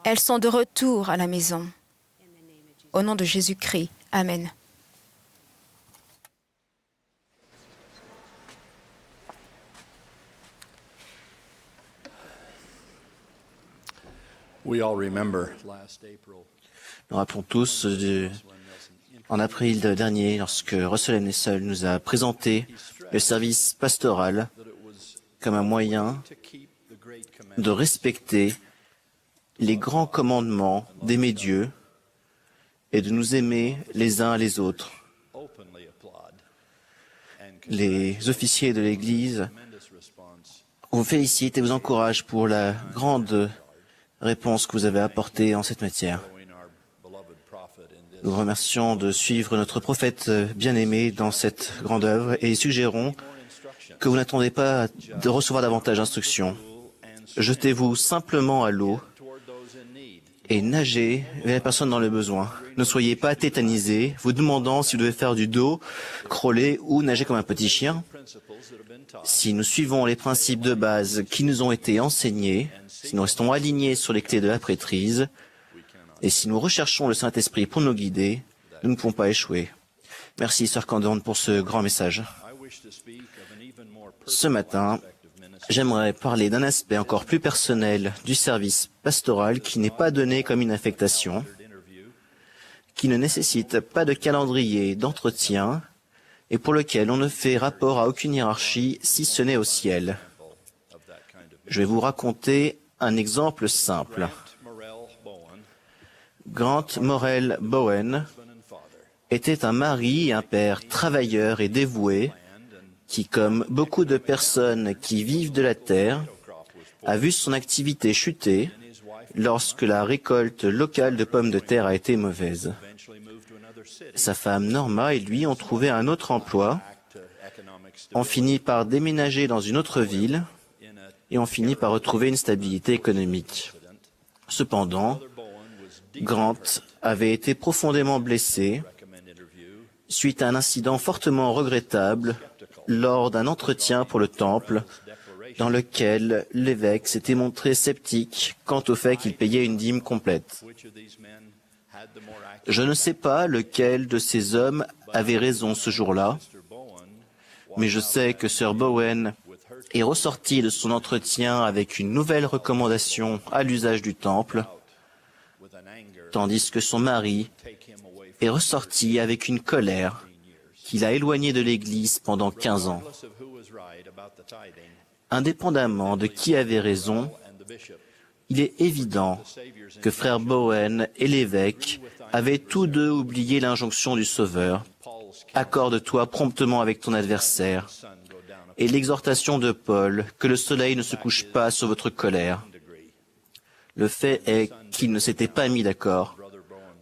Elles sont de retour à la maison. Au nom de Jésus-Christ. Amen. » Nous rappelons tous en avril dernier, lorsque Russell M. Nelson nous a présenté le service pastoral comme un moyen de respecter les grands commandements d'aimer Dieu et de nous aimer les uns les autres. Les officiers de l'Église vous félicitent et vous encouragent pour la grande réponse que vous avez apportée en cette matière. Nous vous remercions de suivre notre prophète bien-aimé dans cette grande œuvre et suggérons que vous n'attendez pas de recevoir davantage d'instructions. Jetez-vous simplement à l'eau et nagez vers les personnes dans le besoin. Ne soyez pas tétanisés, vous demandant si vous devez faire du dos, crawler ou nager comme un petit chien. Si nous suivons les principes de base qui nous ont été enseignés, si nous restons alignés sur les clés de la prêtrise, et si nous recherchons le Saint-Esprit pour nous guider, nous ne pouvons pas échouer. Merci, Sœur Candorne, pour ce grand message. Ce matin, j'aimerais parler d'un aspect encore plus personnel du service pastoral qui n'est pas donné comme une affectation, qui ne nécessite pas de calendrier d'entretien et pour lequel on ne fait rapport à aucune hiérarchie si ce n'est au ciel. Je vais vous raconter un exemple simple. Grant Morrell Bowen était un mari et un père travailleur et dévoué qui, comme beaucoup de personnes qui vivent de la terre, a vu son activité chuter lorsque la récolte locale de pommes de terre a été mauvaise. Sa femme Norma et lui ont trouvé un autre emploi, ont fini par déménager dans une autre ville et ont fini par retrouver une stabilité économique. Cependant, Grant avait été profondément blessé suite à un incident fortement regrettable lors d'un entretien pour le temple dans lequel l'évêque s'était montré sceptique quant au fait qu'il payait une dîme complète. Je ne sais pas lequel de ces hommes avait raison ce jour-là, mais je sais que Sir Bowen est ressorti de son entretien avec une nouvelle recommandation à l'usage du temple, tandis que son mari est ressorti avec une colère qui l'a éloigné de l'Église pendant 15 ans. Indépendamment de qui avait raison, il est évident que frère Bowen et l'évêque avaient tous deux oublié l'injonction du Sauveur « Accorde-toi promptement avec ton adversaire » et l'exhortation de Paul que le soleil ne se couche pas sur votre colère. Le fait est qu'ils ne s'étaient pas mis d'accord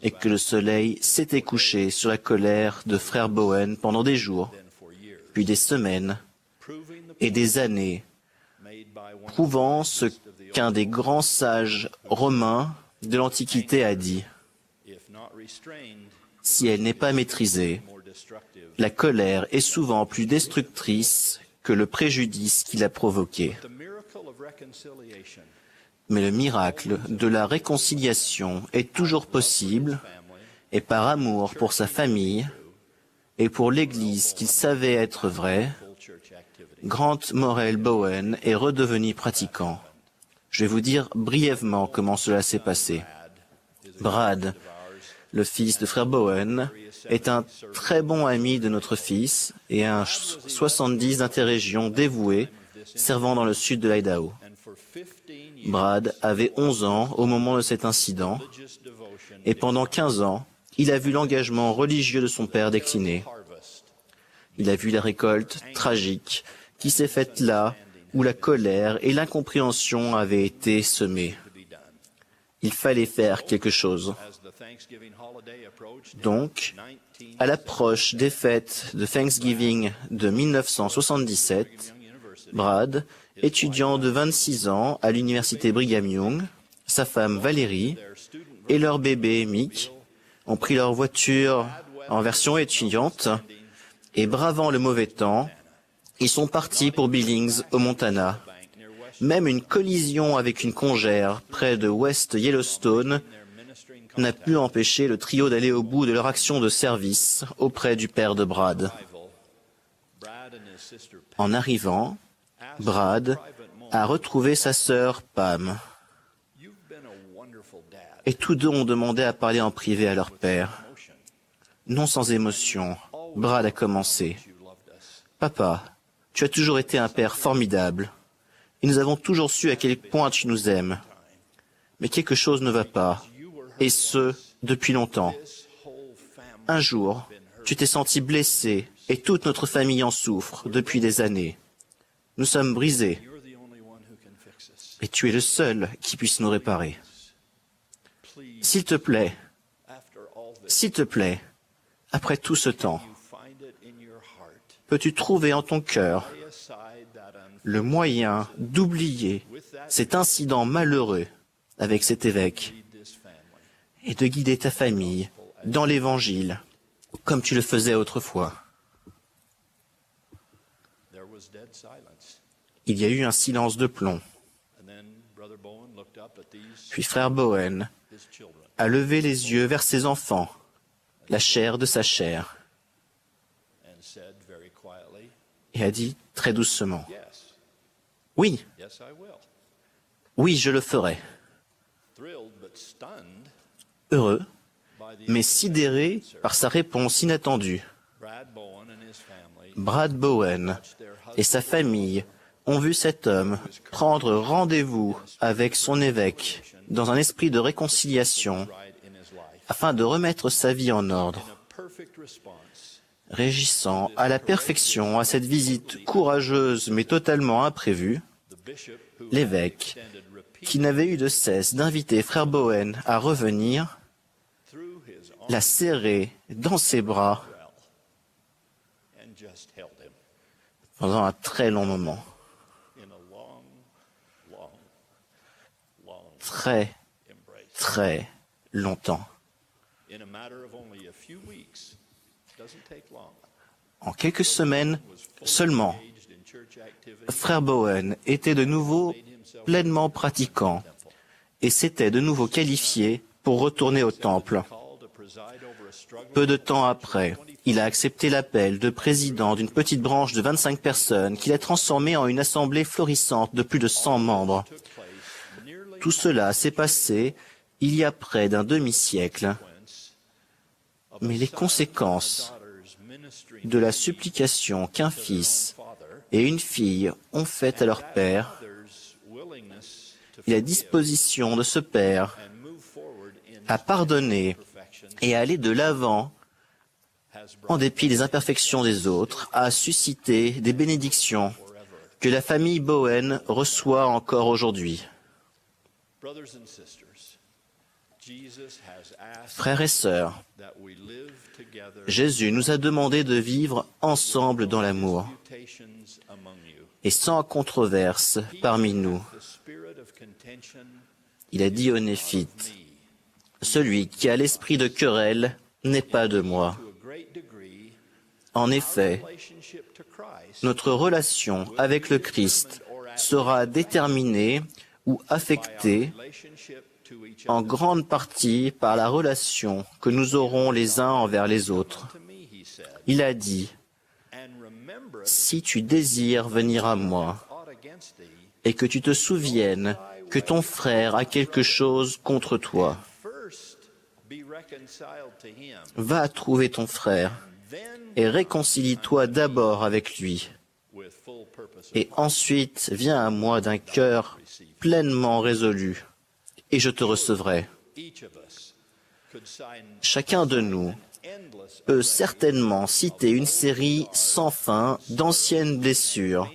et que le soleil s'était couché sur la colère de frère Bowen pendant des jours, puis des semaines et des années, prouvant ce qu'un des grands sages romains de l'Antiquité a dit. Si elle n'est pas maîtrisée, la colère est souvent plus destructrice que le préjudice qu'il a provoqué. Mais le miracle de la réconciliation est toujours possible, et par amour pour sa famille et pour l'Église qu'il savait être vraie, Grant Morrell Bowen est redevenu pratiquant. Je vais vous dire brièvement comment cela s'est passé. Brad, le fils de frère Bowen, est un très bon ami de notre fils et un 70 d'interrégion dévoué servant dans le sud de l'Idaho. Brad avait 11 ans au moment de cet incident et pendant 15 ans, il a vu l'engagement religieux de son père décliner. Il a vu la récolte tragique qui s'est faite là où la colère et l'incompréhension avaient été semées. Il fallait faire quelque chose. Donc, à l'approche des fêtes de Thanksgiving de 1977, Brad, étudiant de 26 ans à l'université Brigham Young, sa femme Valérie et leur bébé Mick ont pris leur voiture en version étudiante et bravant le mauvais temps, ils sont partis pour Billings, au Montana. Même une collision avec une congère près de West Yellowstone n'a pu empêcher le trio d'aller au bout de leur action de service auprès du père de Brad. En arrivant, Brad a retrouvé sa sœur Pam. Et tous deux ont demandé à parler en privé à leur père. Non sans émotion, Brad a commencé. « Papa, tu as toujours été un père formidable. Et nous avons toujours su à quel point tu nous aimes. Mais quelque chose ne va pas, et ce, depuis longtemps. Un jour, tu t'es senti blessé, et toute notre famille en souffre depuis des années. Nous sommes brisés, et tu es le seul qui puisse nous réparer. S'il te plaît, après tout ce temps, peux-tu trouver en ton cœur le moyen d'oublier cet incident malheureux avec cet évêque et de guider ta famille dans l'Évangile comme tu le faisais autrefois. » Il y a eu un silence de plomb. Puis frère Bowen a levé les yeux vers ses enfants, la chair de sa chair, et a dit très doucement, « Oui, oui, je le ferai. » Heureux, mais sidéré par sa réponse inattendue. Brad Bowen et sa famille ont vu cet homme prendre rendez-vous avec son évêque dans un esprit de réconciliation afin de remettre sa vie en ordre. Régissant à la perfection à cette visite courageuse mais totalement imprévue, l'évêque, qui n'avait eu de cesse d'inviter frère Bowen à revenir, l'a serré dans ses bras pendant un très long moment. Très, très longtemps. En quelques semaines seulement, frère Bowen était de nouveau pleinement pratiquant et s'était de nouveau qualifié pour retourner au temple. Peu de temps après, il a accepté l'appel de président d'une petite branche de 25 personnes qu'il a transformée en une assemblée florissante de plus de 100 membres. Tout cela s'est passé il y a près d'un demi-siècle. Mais les conséquences de la supplication qu'un fils et une fille ont faite à leur père et la disposition de ce père à pardonner et à aller de l'avant en dépit des imperfections des autres, a suscité des bénédictions que la famille Bowen reçoit encore aujourd'hui. Frères et sœurs, Jésus nous a demandé de vivre ensemble dans l'amour et sans controverse parmi nous. Il a dit aux Néphites, « Celui qui a l'esprit de querelle n'est pas de moi. » En effet, notre relation avec le Christ sera déterminée ou affectée en grande partie par la relation que nous aurons les uns envers les autres. Il a dit, « Si tu désires venir à moi et que tu te souviennes que ton frère a quelque chose contre toi, va trouver ton frère et réconcilie-toi d'abord avec lui. Et ensuite, viens à moi d'un cœur pleinement résolu, et je te recevrai. » Chacun de nous peut certainement citer une série sans fin d'anciennes blessures,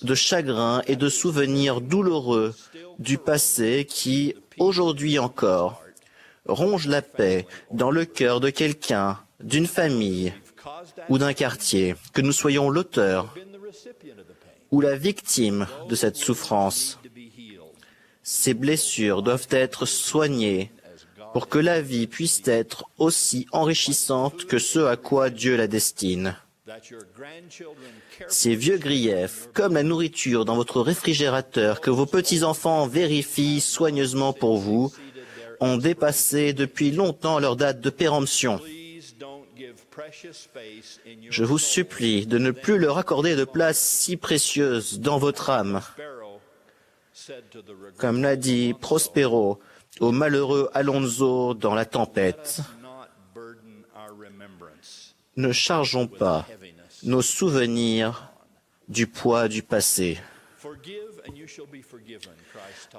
de chagrins et de souvenirs douloureux du passé qui, aujourd'hui encore, rongent la paix dans le cœur de quelqu'un, d'une famille ou d'un quartier, que nous soyons l'auteur ou la victime de cette souffrance. Ces blessures doivent être soignées pour que la vie puisse être aussi enrichissante que ce à quoi Dieu la destine. Ces vieux griefs, comme la nourriture dans votre réfrigérateur que vos petits-enfants vérifient soigneusement pour vous, ont dépassé depuis longtemps leur date de péremption. Je vous supplie de ne plus leur accorder de place si précieuse dans votre âme. Comme l'a dit Prospero au malheureux Alonso dans La Tempête, ne chargeons pas nos souvenirs du poids du passé.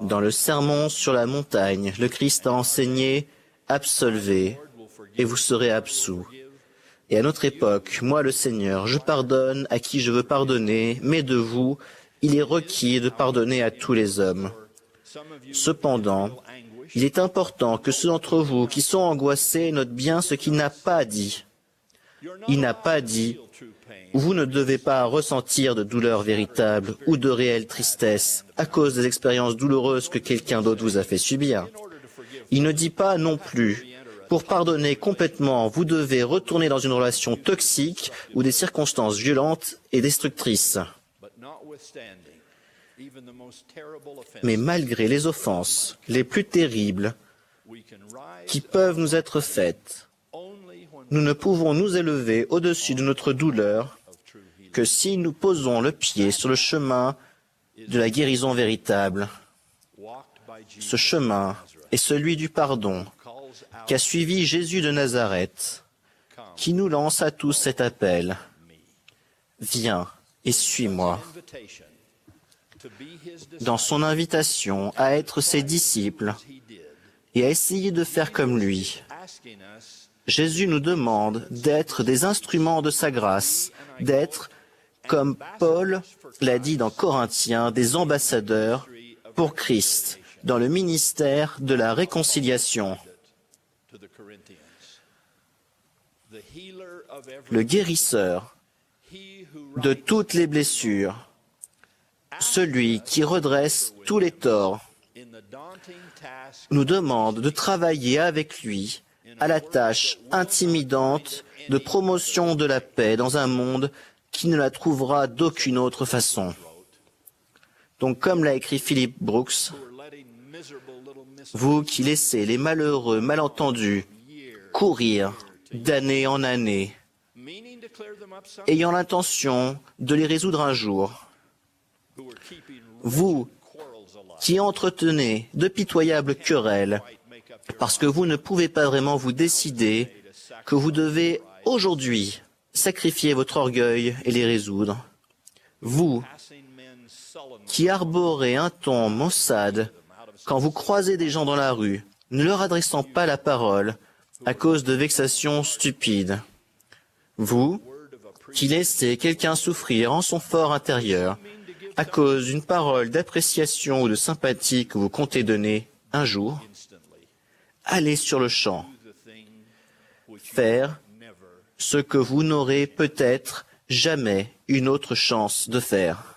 Dans le sermon sur la montagne, le Christ a enseigné « Absolvez, et vous serez absous ». Et à notre époque, moi le Seigneur, je pardonne à qui je veux pardonner, mais de vous, il est requis de pardonner à tous les hommes. Cependant, il est important que ceux d'entre vous qui sont angoissés notent bien ce qu'il n'a pas dit. Il n'a pas dit « Vous ne devez pas ressentir de douleur véritable ou de réelle tristesse à cause des expériences douloureuses que quelqu'un d'autre vous a fait subir. » Il ne dit pas non plus « Pour pardonner complètement, vous devez retourner dans une relation toxique ou des circonstances violentes et destructrices. » Mais malgré les offenses les plus terribles qui peuvent nous être faites, nous ne pouvons nous élever au-dessus de notre douleur que si nous posons le pied sur le chemin de la guérison véritable. Ce chemin est celui du pardon qu'a suivi Jésus de Nazareth, qui nous lance à tous cet appel. Viens et suis-moi. Dans son invitation à être ses disciples et à essayer de faire comme lui, Jésus nous demande d'être des instruments de sa grâce, d'être, comme Paul l'a dit dans Corinthiens, des ambassadeurs pour Christ dans le ministère de la réconciliation. Le guérisseur de toutes les blessures, celui qui redresse tous les torts, nous demande de travailler avec lui à la tâche intimidante de promotion de la paix dans un monde qui ne la trouvera d'aucune autre façon. Donc, comme l'a écrit Philip Brooks, vous qui laissez les malheureux malentendus courir d'année en année, ayant l'intention de les résoudre un jour, vous qui entretenez de pitoyables querelles, parce que vous ne pouvez pas vraiment vous décider que vous devez aujourd'hui sacrifier votre orgueil et les résoudre. Vous qui arborez un ton maussade quand vous croisez des gens dans la rue, ne leur adressant pas la parole à cause de vexations stupides. Vous qui laissez quelqu'un souffrir en son fort intérieur à cause d'une parole d'appréciation ou de sympathie que vous comptez donner un jour, allez sur le champ, faire ce que vous n'aurez peut-être jamais une autre chance de faire.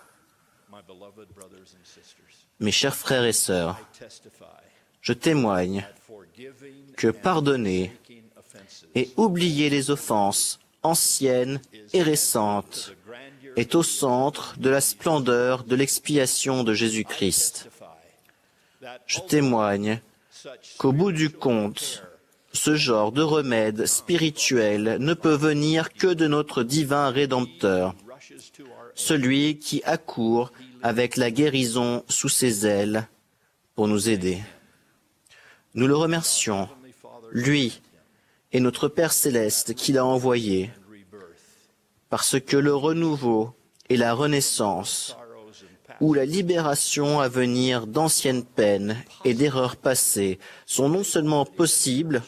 Mes chers frères et sœurs, je témoigne que pardonner et oublier les offenses anciennes et récentes est au centre de la splendeur de l'expiation de Jésus-Christ. Je témoigne qu'au bout du compte, ce genre de remède spirituel ne peut venir que de notre divin Rédempteur, celui qui accourt avec la guérison sous ses ailes pour nous aider. Nous le remercions, lui et notre Père céleste qui l'a envoyé, parce que le renouveau et la renaissance, ou la libération à venir d'anciennes peines et d'erreurs passées, sont non seulement possibles,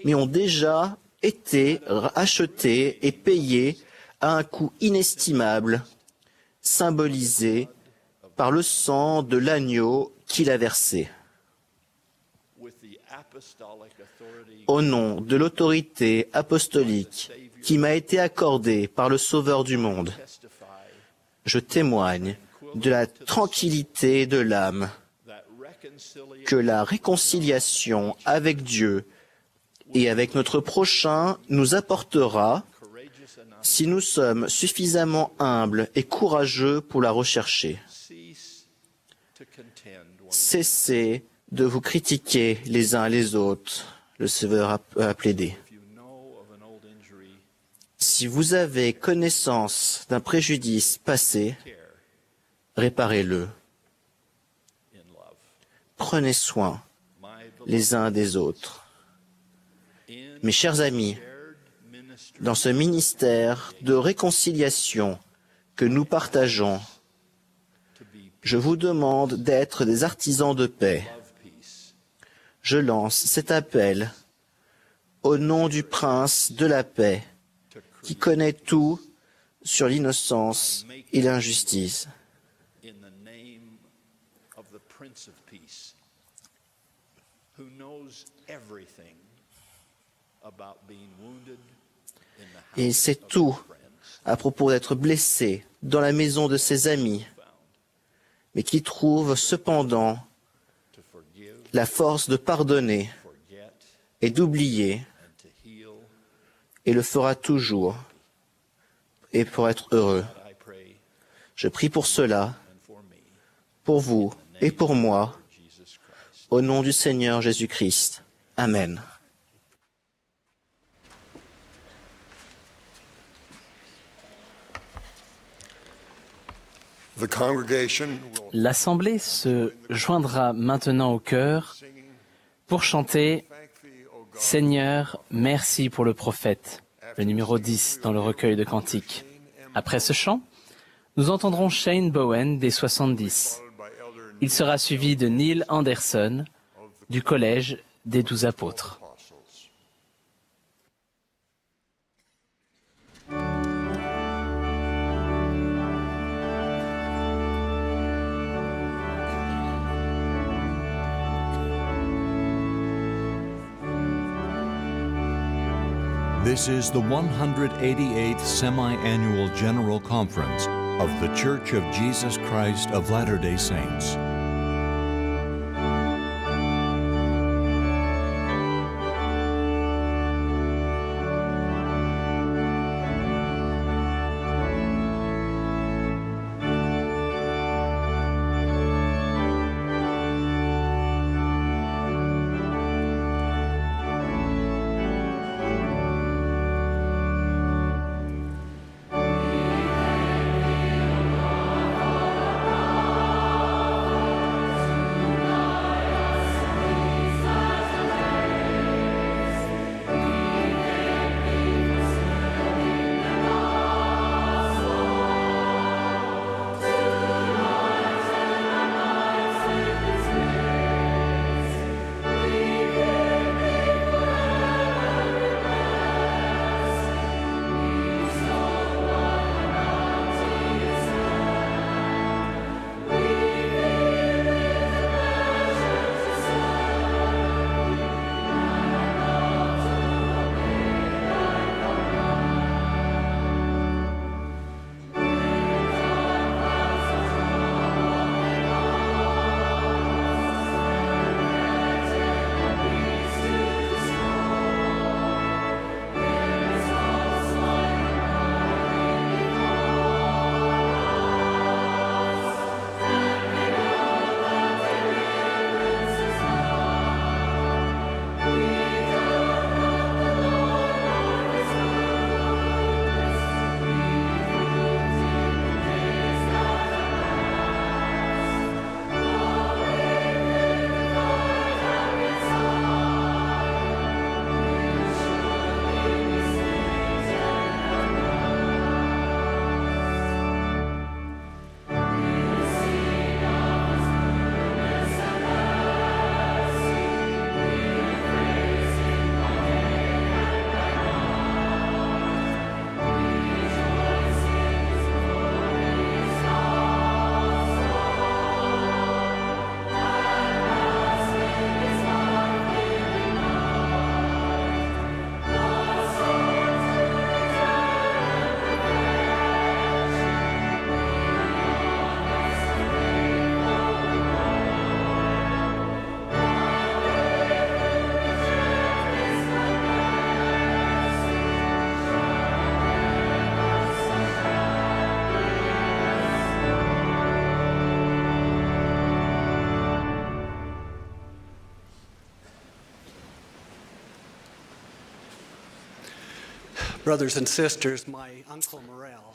mais ont déjà été achetés et payés à un coût inestimable, symbolisé par le sang de l'agneau qu'il a versé. Au nom de l'autorité apostolique qui m'a été accordée par le Sauveur du monde, je témoigne de la tranquillité de l'âme que la réconciliation avec Dieu et avec notre prochain nous apportera si nous sommes suffisamment humbles et courageux pour la rechercher. Cessez de vous critiquer les uns les autres, le Sauveur a plaidé. Si vous avez connaissance d'un préjudice passé, réparez-le. Prenez soin les uns des autres. Mes chers amis, dans ce ministère de réconciliation que nous partageons, je vous demande d'être des artisans de paix. Je lance cet appel au nom du Prince de la paix, qui connaît tout sur l'innocence et l'injustice. Et il sait tout à propos d'être blessé dans la maison de ses amis, mais qui trouve cependant la force de pardonner et d'oublier, et le fera toujours, et pour être heureux. Je prie pour cela, pour vous et pour moi, au nom du Seigneur Jésus-Christ. Amen. L'Assemblée se joindra maintenant au chœur pour chanter « Seigneur, merci pour le prophète », le numéro 10 dans le recueil de cantiques. Après ce chant, nous entendrons Shane Bowen des 70. Il sera suivi de Neil Anderson du Collège des 12 apôtres. This is the 188th Semi-Annual General Conference of The Church of Jesus Christ of Latter-day Saints.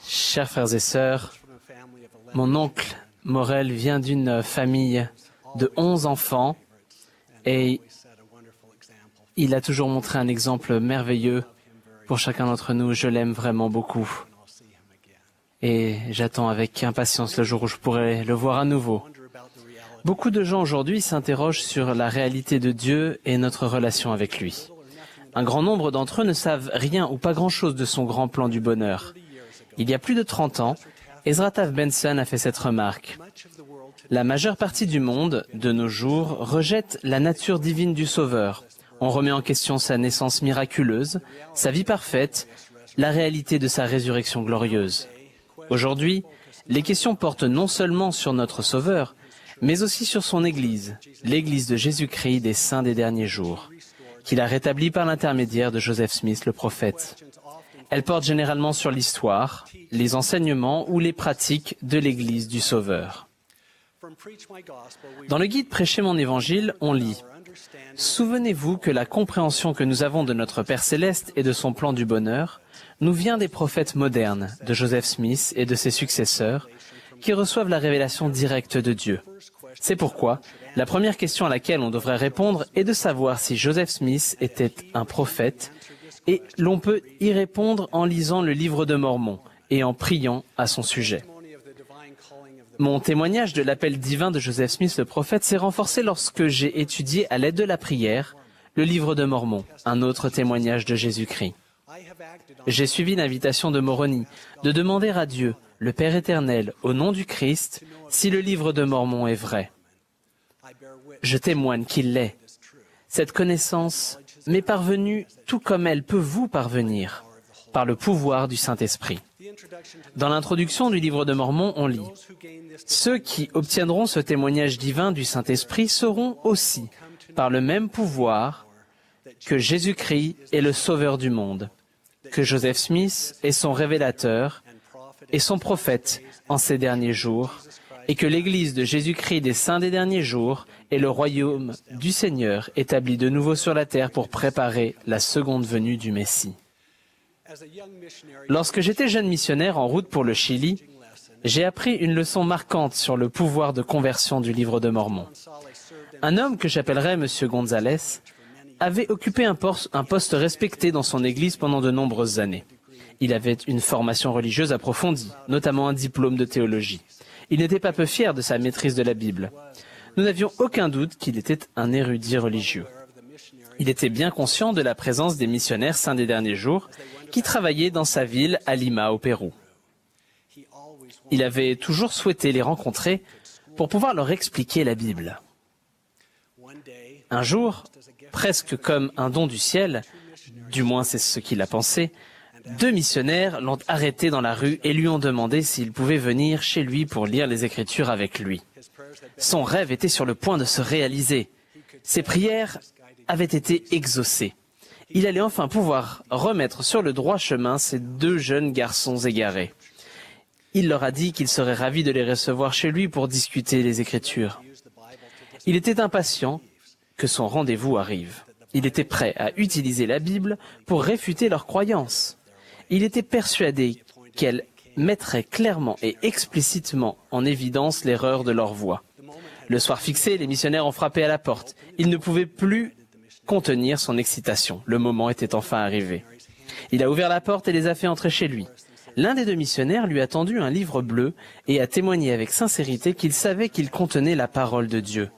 Chers frères et sœurs, mon oncle Morel vient d'une famille de 11 enfants et il a toujours montré un exemple merveilleux pour chacun d'entre nous. Je l'aime vraiment beaucoup et j'attends avec impatience le jour où je pourrai le voir à nouveau. Beaucoup de gens aujourd'hui s'interrogent sur la réalité de Dieu et notre relation avec lui. Un grand nombre d'entre eux ne savent rien ou pas grand-chose de son grand plan du bonheur. Il y a plus de 30 ans, Ezra Taft Benson a fait cette remarque. La majeure partie du monde, de nos jours, rejette la nature divine du Sauveur. On remet en question sa naissance miraculeuse, sa vie parfaite, la réalité de sa résurrection glorieuse. Aujourd'hui, les questions portent non seulement sur notre Sauveur, mais aussi sur son Église, l'Église de Jésus-Christ des saints des derniers jours, qu'il a rétablie par l'intermédiaire de Joseph Smith, le prophète. Elle porte généralement sur l'histoire, les enseignements ou les pratiques de l'Église du Sauveur. Dans le guide Prêcher mon Évangile, on lit « Souvenez-vous que la compréhension que nous avons de notre Père Céleste et de son plan du bonheur nous vient des prophètes modernes, de Joseph Smith et de ses successeurs, qui reçoivent la révélation directe de Dieu. C'est pourquoi la première question à laquelle on devrait répondre est de savoir si Joseph Smith était un prophète, et l'on peut y répondre en lisant le livre de Mormon et en priant à son sujet. Mon témoignage de l'appel divin de Joseph Smith le prophète s'est renforcé lorsque j'ai étudié à l'aide de la prière le livre de Mormon, un autre témoignage de Jésus-Christ. J'ai suivi l'invitation de Moroni de demander à Dieu, le Père éternel, au nom du Christ, si le livre de Mormon est vrai. Je témoigne qu'il l'est. Cette connaissance m'est parvenue tout comme elle peut vous parvenir, par le pouvoir du Saint-Esprit. Dans l'introduction du livre de Mormon, on lit « Ceux qui obtiendront ce témoignage divin du Saint-Esprit seront aussi, par le même pouvoir, que Jésus-Christ est le Sauveur du monde, que Joseph Smith est son révélateur et son prophète en ces derniers jours, et que l'Église de Jésus-Christ des saints des derniers jours est le royaume du Seigneur établi de nouveau sur la terre pour préparer la seconde venue du Messie. » Lorsque j'étais jeune missionnaire en route pour le Chili, j'ai appris une leçon marquante sur le pouvoir de conversion du livre de Mormon. Un homme que j'appellerais M. Gonzalez avait occupé un poste respecté dans son église pendant de nombreuses années. Il avait une formation religieuse approfondie, notamment un diplôme de théologie. Il n'était pas peu fier de sa maîtrise de la Bible. Nous n'avions aucun doute qu'il était un érudit religieux. Il était bien conscient de la présence des missionnaires saints des derniers jours qui travaillaient dans sa ville à Lima, au Pérou. Il avait toujours souhaité les rencontrer pour pouvoir leur expliquer la Bible. Un jour, presque comme un don du ciel, du moins c'est ce qu'il a pensé, 2 missionnaires l'ont arrêté dans la rue et lui ont demandé s'il pouvait venir chez lui pour lire les Écritures avec lui. Son rêve était sur le point de se réaliser. Ses prières avaient été exaucées. Il allait enfin pouvoir remettre sur le droit chemin ces 2 jeunes garçons égarés. Il leur a dit qu'il serait ravi de les recevoir chez lui pour discuter les Écritures. Il était impatient que son rendez-vous arrive. Il était prêt à utiliser la Bible pour réfuter leurs croyances. Il était persuadé qu'elle mettrait clairement et explicitement en évidence l'erreur de leur voie. Le soir fixé, les missionnaires ont frappé à la porte. Il ne pouvait plus contenir son excitation. Le moment était enfin arrivé. Il a ouvert la porte et les a fait entrer chez lui. L'un des 2 missionnaires lui a tendu un livre bleu et a témoigné avec sincérité qu'il savait qu'il contenait la parole de Dieu.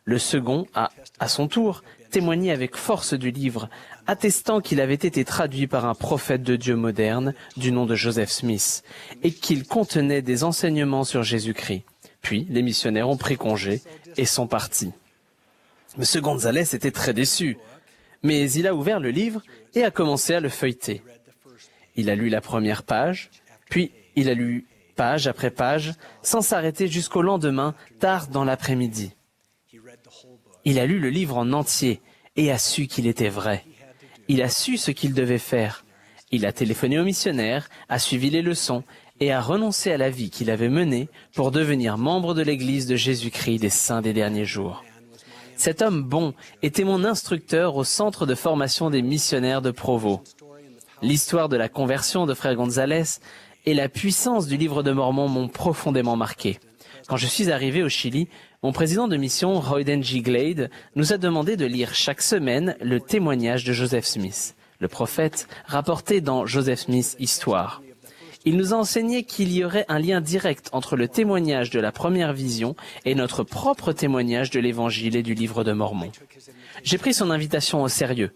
Le second a, à son tour, témoigné avec force du livre, attestant qu'il avait été traduit par un prophète de Dieu moderne du nom de Joseph Smith et qu'il contenait des enseignements sur Jésus-Christ. Puis, les missionnaires ont pris congé et sont partis. M. Gonzalez était très déçu, mais il a ouvert le livre et a commencé à le feuilleter. Il a lu la première page, puis il a lu page après page, sans s'arrêter jusqu'au lendemain, tard dans l'après-midi. Il a lu le livre en entier et a su qu'il était vrai. Il a su ce qu'il devait faire. Il a téléphoné aux missionnaires, a suivi les leçons et a renoncé à la vie qu'il avait menée pour devenir membre de l'Église de Jésus-Christ des saints des derniers jours. Cet homme bon était mon instructeur au centre de formation des missionnaires de Provo. L'histoire de la conversion de frère Gonzalez et la puissance du livre de Mormon m'ont profondément marqué. Quand je suis arrivé au Chili, mon président de mission, Royden G. Glade, nous a demandé de lire chaque semaine le témoignage de Joseph Smith, le prophète rapporté dans Joseph Smith Histoire. Il nous a enseigné qu'il y aurait un lien direct entre le témoignage de la première vision et notre propre témoignage de l'Évangile et du livre de Mormon. J'ai pris son invitation au sérieux.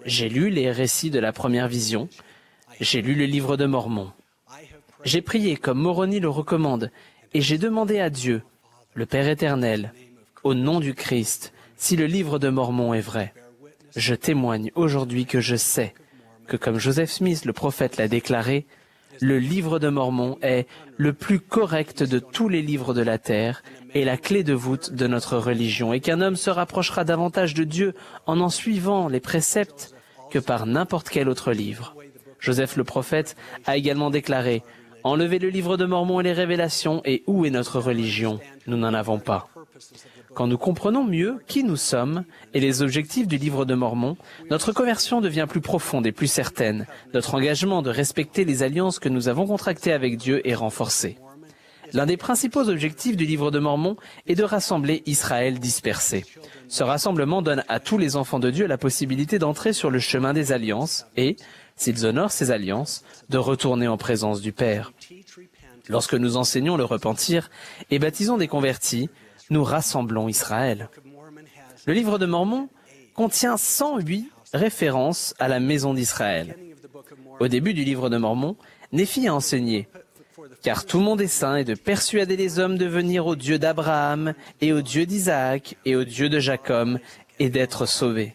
J'ai lu les récits de la première vision. J'ai lu le livre de Mormon. J'ai prié comme Moroni le recommande et j'ai demandé à Dieu, le Père éternel, au nom du Christ, si le livre de Mormon est vrai. Je témoigne aujourd'hui que je sais que, comme Joseph Smith le prophète l'a déclaré, le livre de Mormon est le plus correct de tous les livres de la terre et la clé de voûte de notre religion, et qu'un homme se rapprochera davantage de Dieu en suivant les préceptes que par n'importe quel autre livre. Joseph le prophète a également déclaré « Enlevez le livre de Mormon et les révélations, et où est notre religion? Nous n'en avons pas. » Quand nous comprenons mieux qui nous sommes et les objectifs du livre de Mormon, notre conversion devient plus profonde et plus certaine. Notre engagement de respecter les alliances que nous avons contractées avec Dieu est renforcé. L'un des principaux objectifs du livre de Mormon est de rassembler Israël dispersé. Ce rassemblement donne à tous les enfants de Dieu la possibilité d'entrer sur le chemin des alliances et, s'ils honorent ces alliances, de retourner en présence du Père. Lorsque nous enseignons le repentir et baptisons des convertis, nous rassemblons Israël. Le livre de Mormon contient 108 références à la maison d'Israël. Au début du livre de Mormon, Néphi a enseigné « Car tout mon dessein est de persuader les hommes de venir au Dieu d'Abraham et au Dieu d'Isaac et au Dieu de Jacob et d'être sauvés. »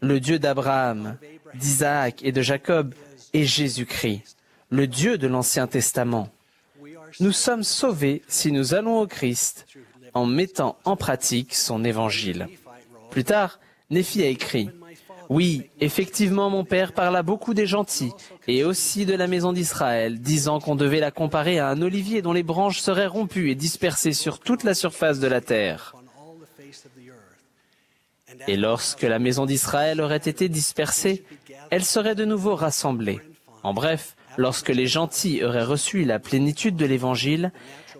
le Dieu d'Abraham, d'Isaac et de Jacob est Jésus-Christ, le Dieu de l'Ancien Testament. Nous sommes sauvés si nous allons au Christ en mettant en pratique son évangile. Plus tard, Néphi a écrit « Oui, effectivement, mon père parla beaucoup des gentils et aussi de la maison d'Israël, disant qu'on devait la comparer à un olivier dont les branches seraient rompues et dispersées sur toute la surface de la terre. Et lorsque la maison d'Israël aurait été dispersée, elle serait de nouveau rassemblée. En bref, lorsque les gentils auraient reçu la plénitude de l'Évangile,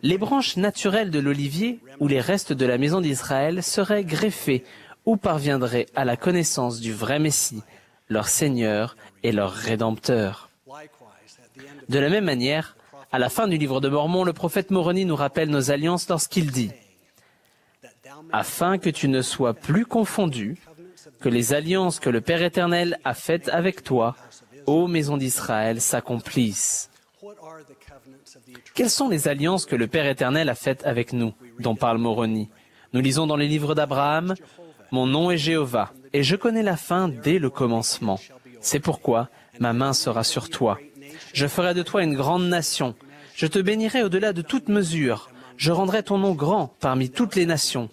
les branches naturelles de l'olivier ou les restes de la maison d'Israël seraient greffées ou parviendraient à la connaissance du vrai Messie, leur Seigneur et leur Rédempteur. De la même manière, à la fin du livre de Mormon, le prophète Moroni nous rappelle nos alliances lorsqu'il dit « Afin que tu ne sois plus confondu, que les alliances que le Père éternel a faites avec toi, ô maison d'Israël, s'accomplissent. » Quelles sont les alliances que le Père éternel a faites avec nous, dont parle Moroni? Nous lisons dans les livres d'Abraham « Mon nom est Jéhovah, et je connais la fin dès le commencement. C'est pourquoi ma main sera sur toi. Je ferai de toi une grande nation. Je te bénirai au-delà de toute mesure. Je rendrai ton nom grand parmi toutes les nations.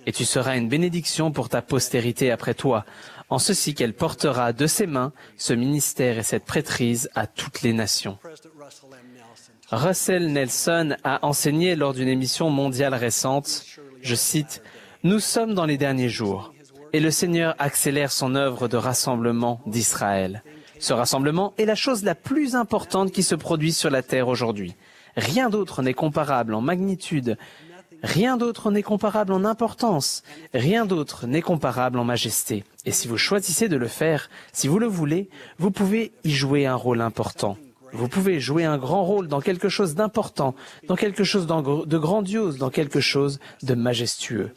Et tu seras une bénédiction pour ta postérité après toi, en ceci qu'elle portera de ses mains ce ministère et cette prêtrise à toutes les nations. » Russell Nelson a enseigné lors d'une émission mondiale récente, je cite, « Nous sommes dans les derniers jours, et le Seigneur accélère son œuvre de rassemblement d'Israël. Ce rassemblement est la chose la plus importante qui se produit sur la terre aujourd'hui. Rien d'autre n'est comparable en magnitude, rien d'autre n'est comparable en importance, rien d'autre n'est comparable en majesté. Et si vous choisissez de le faire, si vous le voulez, vous pouvez y jouer un rôle important. Vous pouvez jouer un grand rôle dans quelque chose d'important, dans quelque chose de grandiose, dans quelque chose de majestueux.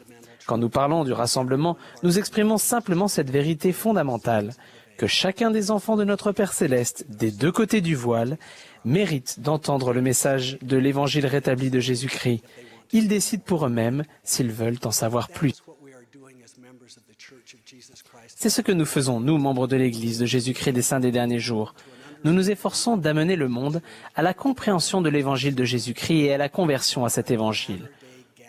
Quand nous parlons du rassemblement, nous exprimons simplement cette vérité fondamentale, que chacun des enfants de notre Père Céleste, des deux côtés du voile, mérite d'entendre le message de l'Évangile rétabli de Jésus-Christ. Ils décident pour eux-mêmes s'ils veulent en savoir plus. C'est ce que nous faisons, nous, membres de l'Église de Jésus-Christ des Saints des Derniers Jours. Nous nous efforçons d'amener le monde à la compréhension de l'Évangile de Jésus-Christ et à la conversion à cet Évangile.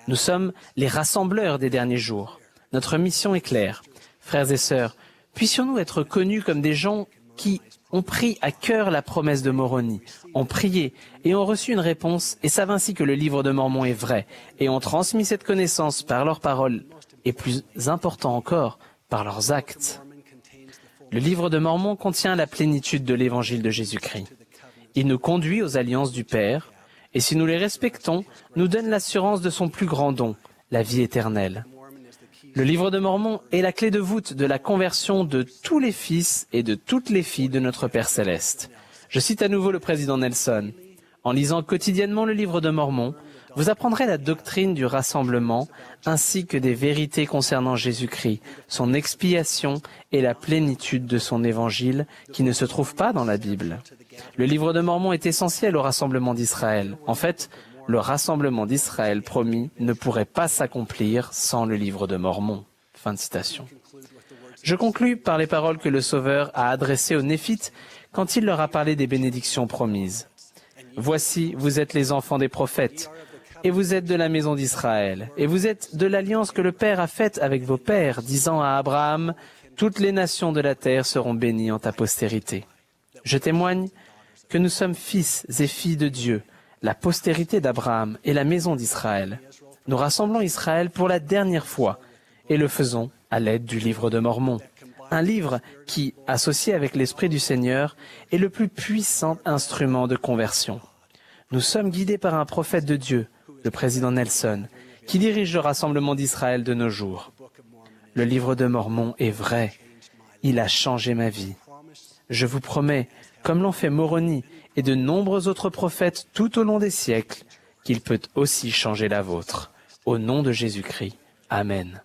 Nous sommes les rassembleurs des derniers jours. Notre mission est claire. Frères et sœurs, puissions-nous être connus comme des gens qui ont pris à cœur la promesse de Moroni, ont prié et ont reçu une réponse et savent ainsi que le livre de Mormon est vrai et ont transmis cette connaissance par leurs paroles et plus important encore, par leurs actes. Le livre de Mormon contient la plénitude de l'évangile de Jésus-Christ. Il nous conduit aux alliances du Père et si nous les respectons, nous donne l'assurance de son plus grand don, la vie éternelle. Le livre de Mormon est la clé de voûte de la conversion de tous les fils et de toutes les filles de notre Père Céleste. Je cite à nouveau le président Nelson. En lisant quotidiennement le livre de Mormon, vous apprendrez la doctrine du rassemblement ainsi que des vérités concernant Jésus-Christ, son expiation et la plénitude de son évangile qui ne se trouve pas dans la Bible. Le livre de Mormon est essentiel au rassemblement d'Israël. En fait, le rassemblement d'Israël promis ne pourrait pas s'accomplir sans le livre de Mormon. Fin de citation. Je conclus par les paroles que le Sauveur a adressées aux Néphites quand il leur a parlé des bénédictions promises. « Voici, vous êtes les enfants des prophètes, et vous êtes de la maison d'Israël, et vous êtes de l'alliance que le Père a faite avec vos pères, disant à Abraham, « Toutes les nations de la terre seront bénies en ta postérité. » Je témoigne que nous sommes fils et filles de Dieu, la postérité d'Abraham et la maison d'Israël. Nous rassemblons Israël pour la dernière fois et le faisons à l'aide du livre de Mormon. Un livre qui, associé avec l'Esprit du Seigneur, est le plus puissant instrument de conversion. Nous sommes guidés par un prophète de Dieu, le président Nelson, qui dirige le rassemblement d'Israël de nos jours. Le livre de Mormon est vrai. Il a changé ma vie. Je vous promets, comme l'ont fait Moroni et de nombreux autres prophètes tout au long des siècles, qu'il peut aussi changer la vôtre. Au nom de Jésus-Christ. Amen.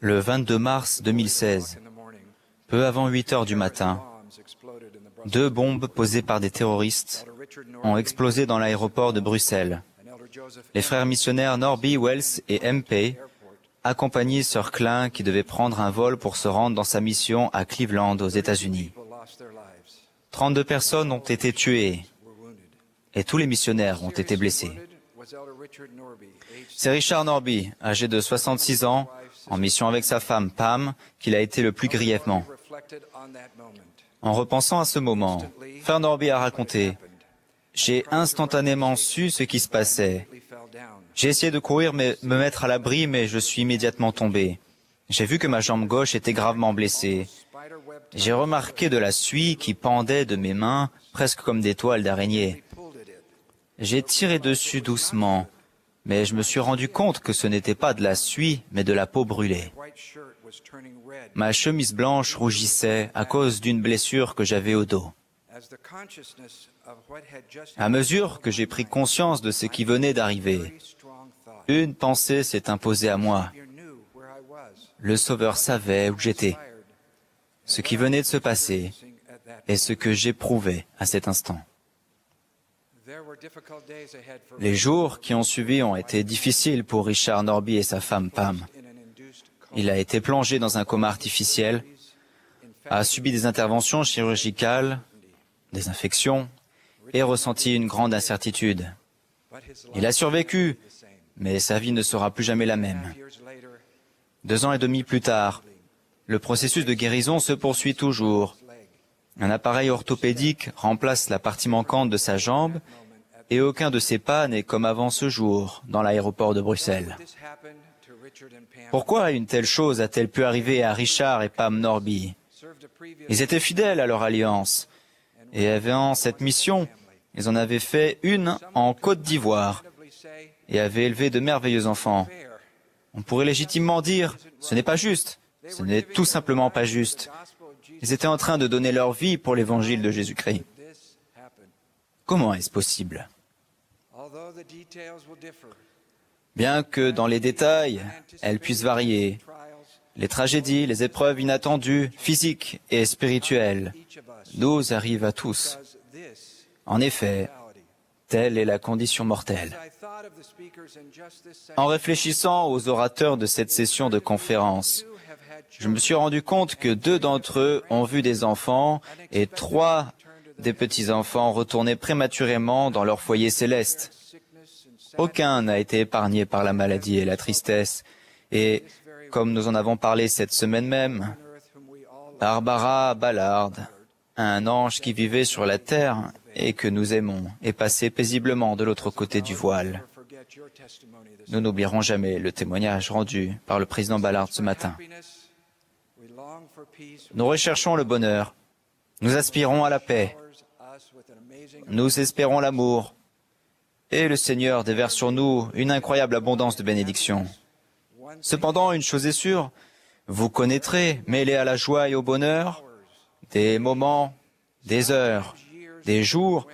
Le 22 mars 2016, peu avant 8 heures du matin, 2 bombes posées par des terroristes ont explosé dans l'aéroport de Bruxelles. Les frères missionnaires Norby, Wells et MP accompagnaient Sœur Klein qui devait prendre un vol pour se rendre dans sa mission à Cleveland aux États-Unis. 32 personnes ont été tuées et tous les missionnaires ont été blessés. C'est Richard Norby, âgé de 66 ans, en mission avec sa femme Pam, qu'il a été le plus grièvement. En repensant à ce moment, frère Norby a raconté « J'ai instantanément su ce qui se passait. J'ai essayé de courir, me mettre à l'abri, mais je suis immédiatement tombé. J'ai vu que ma jambe gauche était gravement blessée. J'ai remarqué de la suie qui pendait de mes mains, presque comme des toiles d'araignée. J'ai tiré dessus doucement, mais je me suis rendu compte que ce n'était pas de la suie, mais de la peau brûlée. Ma chemise blanche rougissait à cause d'une blessure que j'avais au dos. À mesure que j'ai pris conscience de ce qui venait d'arriver, une pensée s'est imposée à moi. Le Sauveur savait où j'étais, ce qui venait de se passer et ce que j'éprouvais à cet instant. Les jours qui ont suivi ont été difficiles pour Richard Norby et sa femme Pam. Il a été plongé dans un coma artificiel, a subi des interventions chirurgicales, des infections et ressenti une grande incertitude. Il a survécu, mais sa vie ne sera plus jamais la même. 2 ans et demi plus tard, le processus de guérison se poursuit toujours. Un appareil orthopédique remplace la partie manquante de sa jambe et aucun de ses pas n'est comme avant ce jour dans l'aéroport de Bruxelles. Pourquoi une telle chose a-t-elle pu arriver à Richard et Pam Norby? Ils étaient fidèles à leur alliance et avant cette mission, ils en avaient fait une en Côte d'Ivoire et avaient élevé de merveilleux enfants. On pourrait légitimement dire, ce n'est pas juste, ce n'est tout simplement pas juste. Ils étaient en train de donner leur vie pour l'évangile de Jésus-Christ. Comment est-ce possible? Bien que dans les détails, elles puissent varier, les tragédies, les épreuves inattendues, physiques et spirituelles, nous arrivent à tous. En effet, telle est la condition mortelle. En réfléchissant aux orateurs de cette session de conférence, je me suis rendu compte que 2 d'entre eux ont vu des enfants et 3 des petits-enfants retourner prématurément dans leur foyer céleste. Aucun n'a été épargné par la maladie et la tristesse. Et, comme nous en avons parlé cette semaine même, Barbara Ballard, un ange qui vivait sur la terre et que nous aimons, est passé paisiblement de l'autre côté du voile. Nous n'oublierons jamais le témoignage rendu par le président Ballard ce matin. Nous recherchons le bonheur, nous aspirons à la paix, nous espérons l'amour, et le Seigneur déverse sur nous une incroyable abondance de bénédictions. Cependant, une chose est sûre, vous connaîtrez, mêlés à la joie et au bonheur, des moments, des heures, des jours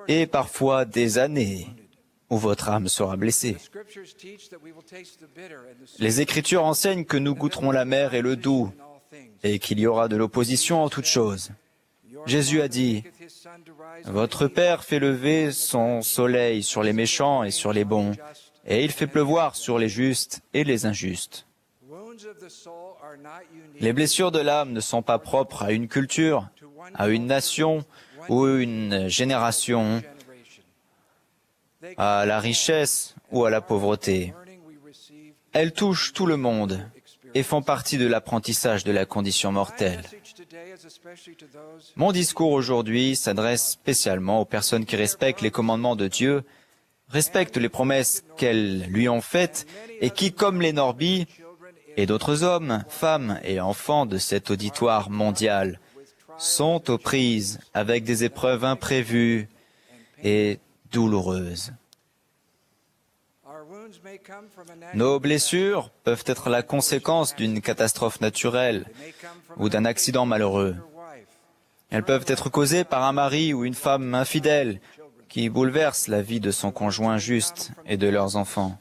et parfois des années où votre âme sera blessée. Les Écritures enseignent que nous goûterons l'amer et le doux et qu'il y aura de l'opposition en toutes choses. Jésus a dit, « Votre Père fait lever son soleil sur les méchants et sur les bons, et il fait pleuvoir sur les justes et les injustes. » Les blessures de l'âme ne sont pas propres à une culture, à une nation ou une génération, à la richesse ou à la pauvreté. Elles touchent tout le monde et font partie de l'apprentissage de la condition mortelle. Mon discours aujourd'hui s'adresse spécialement aux personnes qui respectent les commandements de Dieu, respectent les promesses qu'elles lui ont faites et qui, comme les Norby et d'autres hommes, femmes et enfants de cet auditoire mondial, sont aux prises avec des épreuves imprévues et douloureuses. Nos blessures peuvent être la conséquence d'une catastrophe naturelle ou d'un accident malheureux. Elles peuvent être causées par un mari ou une femme infidèle qui bouleverse la vie de son conjoint juste et de leurs enfants.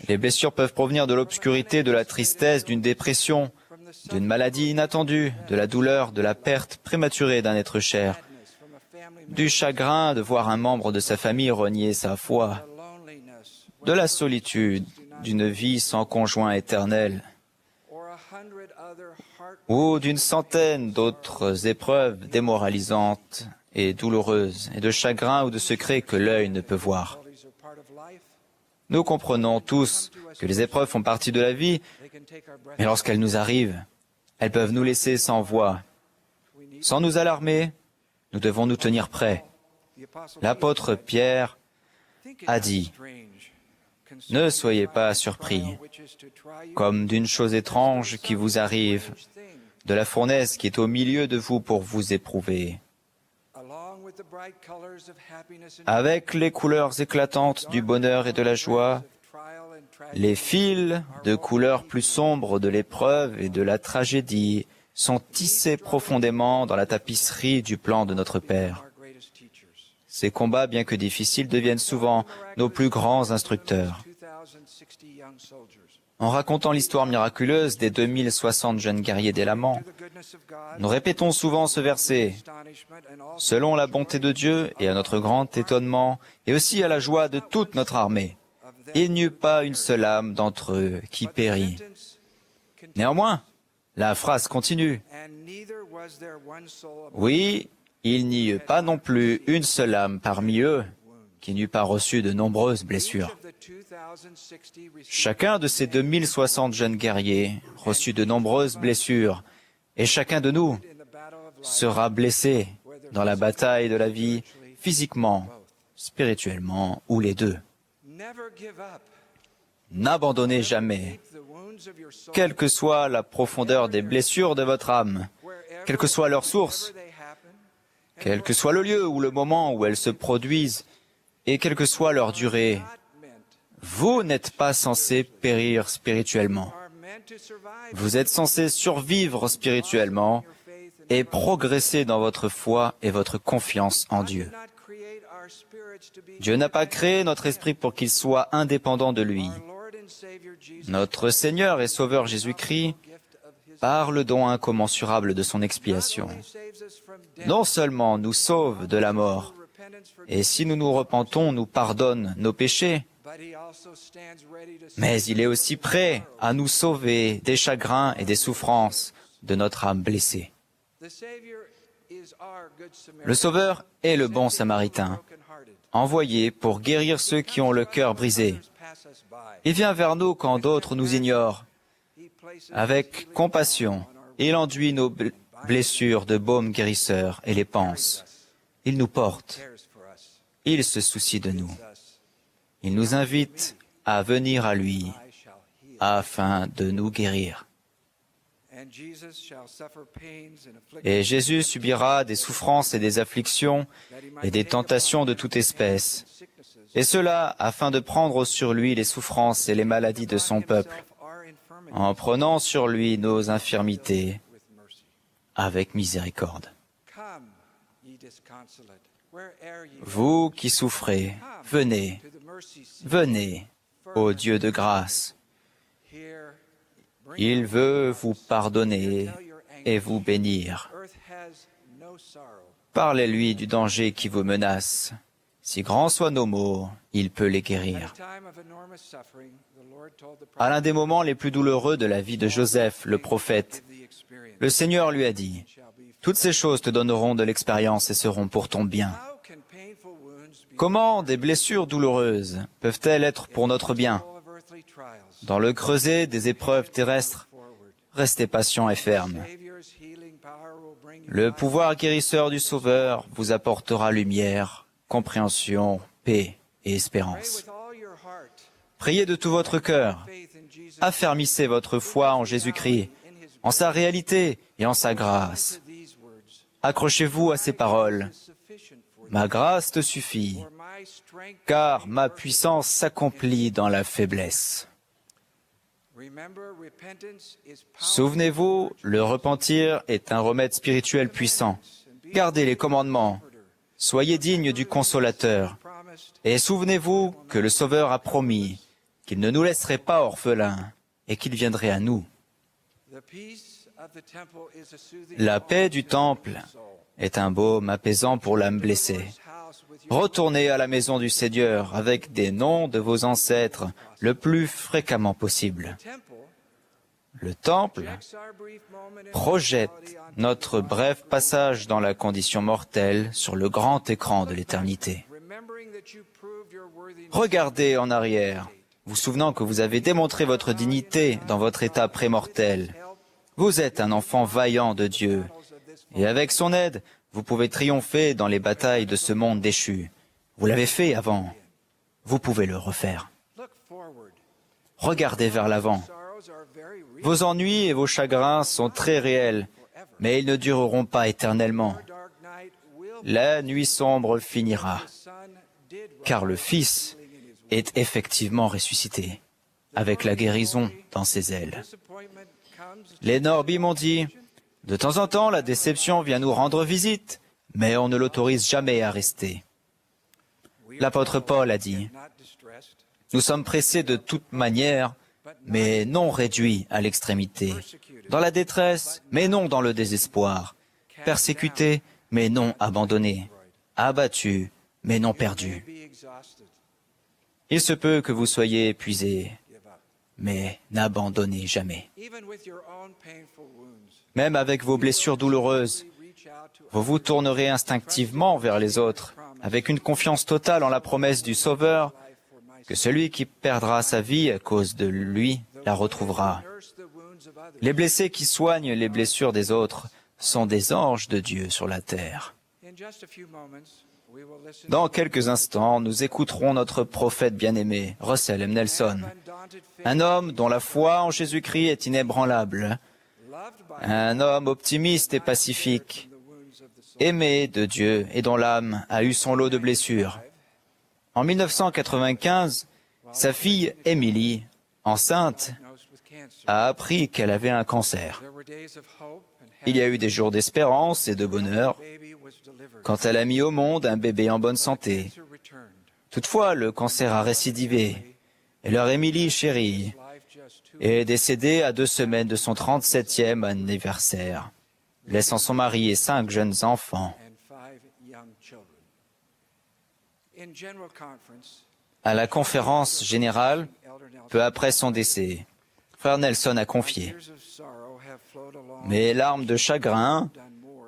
Les blessures peuvent provenir de l'obscurité, de la tristesse, d'une dépression d'une maladie inattendue, de la douleur, de la perte prématurée d'un être cher, du chagrin de voir un membre de sa famille renier sa foi, de la solitude, d'une vie sans conjoint éternel, ou d'une centaine d'autres épreuves démoralisantes et douloureuses, et de chagrin ou de secrets que l'œil ne peut voir. Nous comprenons tous que les épreuves font partie de la vie, mais lorsqu'elles nous arrivent, elles peuvent nous laisser sans voix. Sans nous alarmer, nous devons nous tenir prêts. L'apôtre Pierre a dit, « Ne soyez pas surpris, comme d'une chose étrange qui vous arrive, de la fournaise qui est au milieu de vous pour vous éprouver. » Avec les couleurs éclatantes du bonheur et de la joie, les fils de couleurs plus sombres de l'épreuve et de la tragédie sont tissés profondément dans la tapisserie du plan de notre Père. Ces combats, bien que difficiles, deviennent souvent nos plus grands instructeurs. En racontant l'histoire miraculeuse des 2060 jeunes guerriers d'Élaman, nous répétons souvent ce verset. Selon la bonté de Dieu et à notre grand étonnement, et aussi à la joie de toute notre armée, il n'y eut pas une seule âme d'entre eux qui périt. Néanmoins, la phrase continue. Oui, il n'y eut pas non plus une seule âme parmi eux qui n'eût pas reçu de nombreuses blessures. Chacun de ces 2060 jeunes guerriers reçut de nombreuses blessures, et chacun de nous sera blessé dans la bataille de la vie, physiquement, spirituellement, ou les deux. N'abandonnez jamais, quelle que soit la profondeur des blessures de votre âme, quelle que soit leur source, quel que soit le lieu ou le moment où elles se produisent, et quelle que soit leur durée, vous n'êtes pas censés périr spirituellement. Vous êtes censés survivre spirituellement et progresser dans votre foi et votre confiance en Dieu. Dieu n'a pas créé notre esprit pour qu'il soit indépendant de lui. Notre Seigneur et Sauveur Jésus-Christ, par le don incommensurable de son expiation, non seulement nous sauve de la mort, et si nous nous repentons, nous pardonne nos péchés, mais il est aussi prêt à nous sauver des chagrins et des souffrances de notre âme blessée. Le Sauveur est le bon Samaritain, envoyé pour guérir ceux qui ont le cœur brisé. Il vient vers nous quand d'autres nous ignorent. Avec compassion, il enduit nos blessures de baume guérisseur et les panse. Il nous porte. Il se soucie de nous. Il nous invite à venir à lui afin de nous guérir. Et Jésus subira des souffrances et des afflictions et des tentations de toute espèce, et cela afin de prendre sur lui les souffrances et les maladies de son peuple, en prenant sur lui nos infirmités avec miséricorde. Vous qui souffrez, venez, venez, ô Dieu de grâce. Il veut vous pardonner et vous bénir. Parlez-lui du danger qui vous menace. Si grands soient nos maux, il peut les guérir. À l'un des moments les plus douloureux de la vie de Joseph, le prophète, le Seigneur lui a dit, « Toutes ces choses te donneront de l'expérience et seront pour ton bien. » Comment des blessures douloureuses peuvent-elles être pour notre bien? Dans le creuset des épreuves terrestres, restez patient et ferme. Le pouvoir guérisseur du Sauveur vous apportera lumière, compréhension, paix et espérance. Priez de tout votre cœur. Affermissez votre foi en Jésus-Christ, en sa réalité et en sa grâce. Accrochez-vous à ces paroles. Ma grâce te suffit, car ma puissance s'accomplit dans la faiblesse. Souvenez-vous, le repentir est un remède spirituel puissant. Gardez les commandements. Soyez dignes du Consolateur. Et souvenez-vous que le Sauveur a promis qu'il ne nous laisserait pas orphelins et qu'il viendrait à nous. La paix du temple est un baume apaisant pour l'âme blessée. Retournez à la maison du Seigneur avec des noms de vos ancêtres le plus fréquemment possible. Le temple projette notre bref passage dans la condition mortelle sur le grand écran de l'éternité. Regardez en arrière, vous souvenant que vous avez démontré votre dignité dans votre état prémortel. Vous êtes un enfant vaillant de Dieu, et avec son aide, vous pouvez triompher dans les batailles de ce monde déchu. Vous l'avez fait avant, vous pouvez le refaire. Regardez vers l'avant. Vos ennuis et vos chagrins sont très réels, mais ils ne dureront pas éternellement. La nuit sombre finira, car le Fils est effectivement ressuscité, avec la guérison dans ses ailes. Les Norby m'ont dit, de temps en temps, la déception vient nous rendre visite, mais on ne l'autorise jamais à rester. L'apôtre Paul a dit, nous sommes pressés de toute manière, mais non réduits à l'extrémité, dans la détresse, mais non dans le désespoir, persécutés, mais non abandonnés, abattus, mais non perdus. Il se peut que vous soyez épuisés, mais n'abandonnez jamais. Même avec vos blessures douloureuses, vous vous tournerez instinctivement vers les autres, avec une confiance totale en la promesse du Sauveur, que celui qui perdra sa vie à cause de lui la retrouvera. Les blessés qui soignent les blessures des autres sont des anges de Dieu sur la terre. Dans quelques instants, nous écouterons notre prophète bien-aimé, Russell M. Nelson, un homme dont la foi en Jésus-Christ est inébranlable, un homme optimiste et pacifique, aimé de Dieu et dont l'âme a eu son lot de blessures. En 1995, sa fille Emily, enceinte, a appris qu'elle avait un cancer. Il y a eu des jours d'espérance et de bonheur quand elle a mis au monde un bébé en bonne santé. Toutefois, le cancer a récidivé et leur Emily chérie est décédée à 2 semaines de son 37e anniversaire, laissant son mari et 5 jeunes enfants. À la conférence générale, peu après son décès, frère Nelson a confié « Mes larmes de chagrin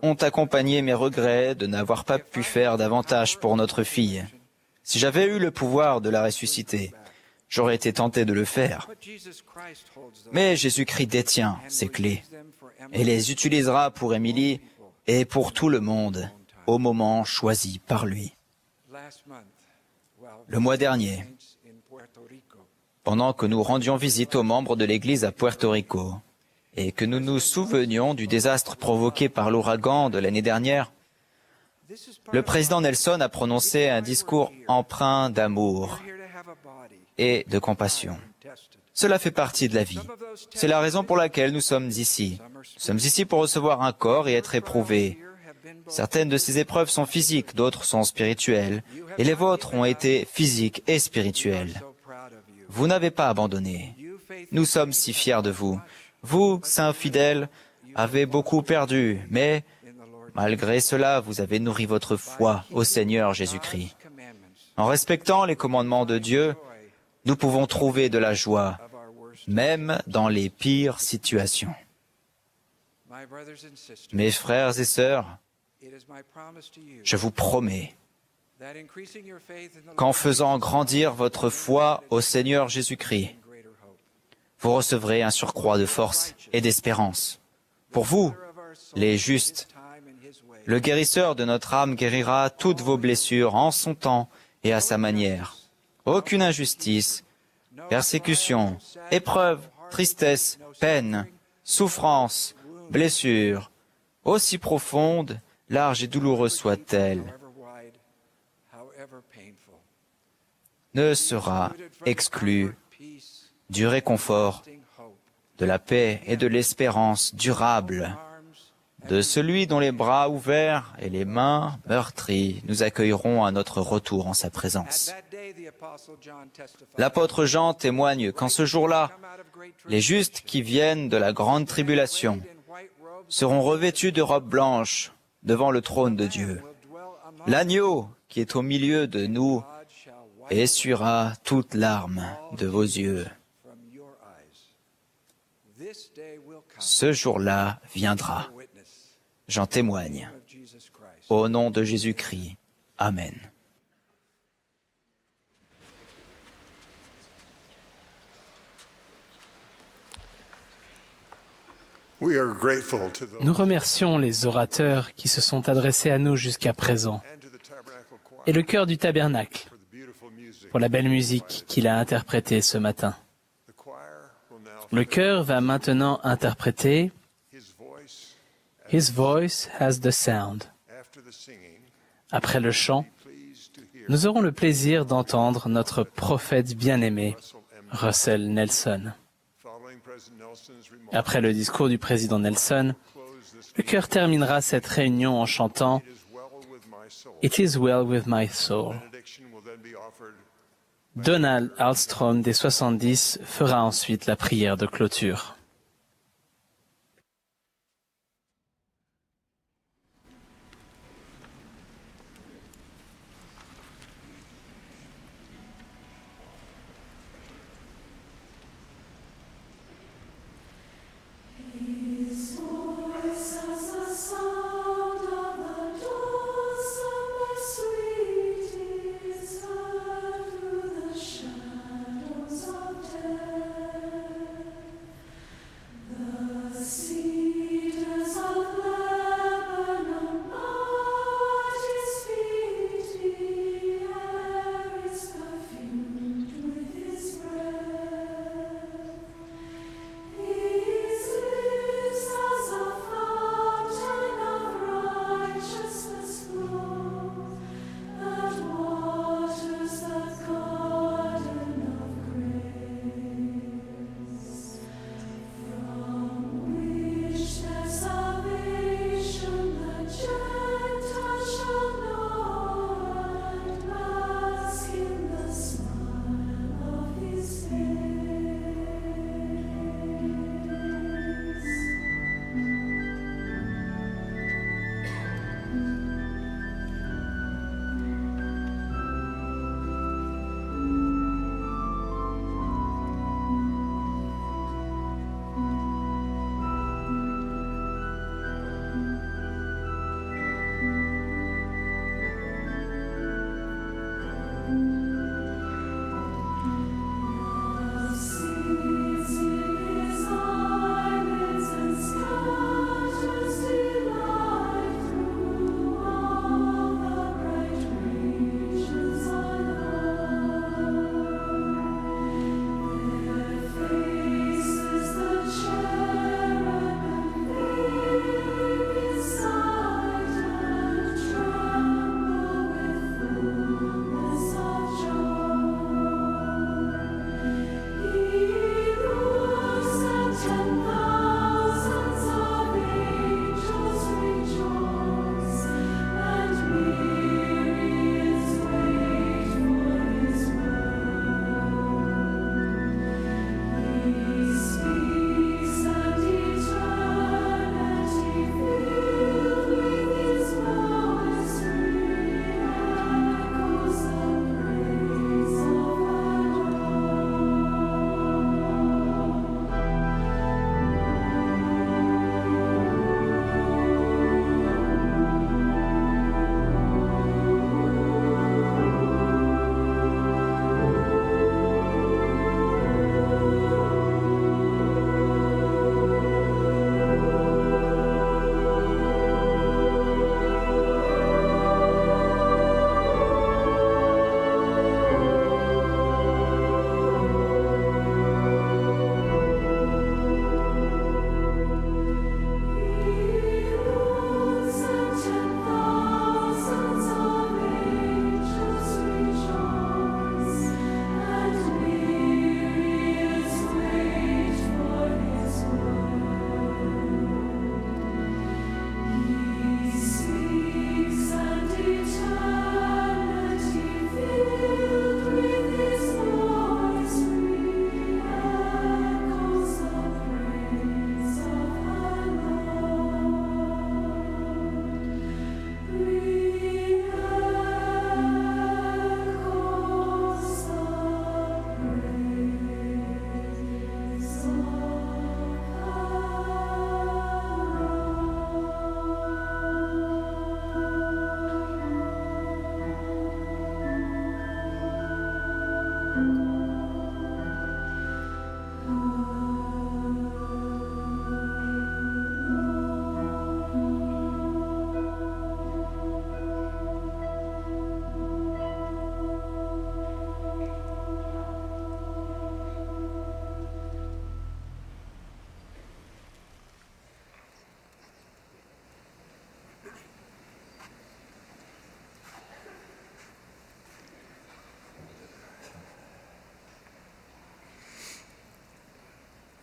ont accompagné mes regrets de n'avoir pas pu faire davantage pour notre fille. Si j'avais eu le pouvoir de la ressusciter, j'aurais été tenté de le faire. Mais Jésus-Christ détient ces clés et les utilisera pour Émilie et pour tout le monde au moment choisi par lui. » Le mois dernier, pendant que nous rendions visite aux membres de l'Église à Puerto Rico et que nous nous souvenions du désastre provoqué par l'ouragan de l'année dernière, le président Nelson a prononcé un discours empreint d'amour et de compassion. Cela fait partie de la vie. C'est la raison pour laquelle nous sommes ici. Nous sommes ici pour recevoir un corps et être éprouvés. Certaines de ces épreuves sont physiques, d'autres sont spirituelles, et les vôtres ont été physiques et spirituelles. Vous n'avez pas abandonné. Nous sommes si fiers de vous. Vous, saints fidèles, avez beaucoup perdu, mais malgré cela, vous avez nourri votre foi au Seigneur Jésus-Christ. En respectant les commandements de Dieu, nous pouvons trouver de la joie, même dans les pires situations. Mes frères et sœurs, je vous promets qu'en faisant grandir votre foi au Seigneur Jésus-Christ, vous recevrez un surcroît de force et d'espérance. Pour vous, les justes, le guérisseur de notre âme guérira toutes vos blessures en son temps et à sa manière. Aucune injustice, persécution, épreuve, tristesse, peine, souffrance, blessure, aussi profonde, large et douloureuse soit-elle, ne sera exclue du réconfort, de la paix et de l'espérance durable de celui dont les bras ouverts et les mains meurtries nous accueilleront à notre retour en sa présence. L'apôtre Jean témoigne qu'en ce jour-là, les justes qui viennent de la grande tribulation seront revêtus de robes blanches devant le trône de Dieu. L'agneau qui est au milieu de nous essuiera toute larme de vos yeux. Ce jour-là viendra. J'en témoigne. Au nom de Jésus-Christ. Amen. Nous remercions les orateurs qui se sont adressés à nous jusqu'à présent et le chœur du tabernacle pour la belle musique qu'il a interprétée ce matin. Le chœur va maintenant interpréter His voice has the sound. Après le chant, nous aurons le plaisir d'entendre notre prophète bien-aimé, Russell Nelson. Après le discours du président Nelson, le chœur terminera cette réunion en chantant It is well with my soul. Donald Alstrom des 70 fera ensuite la prière de clôture.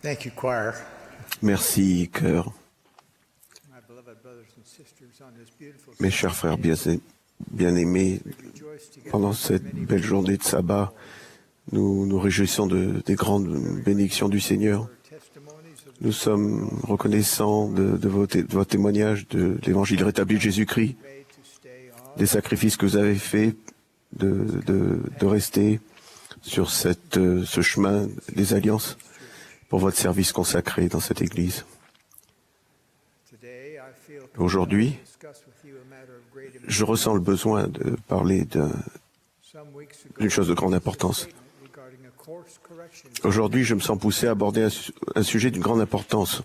Thank you, choir. Merci, chœur. Mes chers frères bien-aimés, pendant cette belle journée de sabbat, nous nous réjouissons des grandes bénédictions du Seigneur. Nous sommes reconnaissants de vos témoignages de l'évangile rétabli de Jésus-Christ, des sacrifices que vous avez faits, de rester sur ce chemin des alliances pour votre service consacré dans cette Église. Aujourd'hui, je ressens le besoin de parler d'une chose de grande importance. Aujourd'hui, je me sens poussé à aborder un sujet d'une grande importance.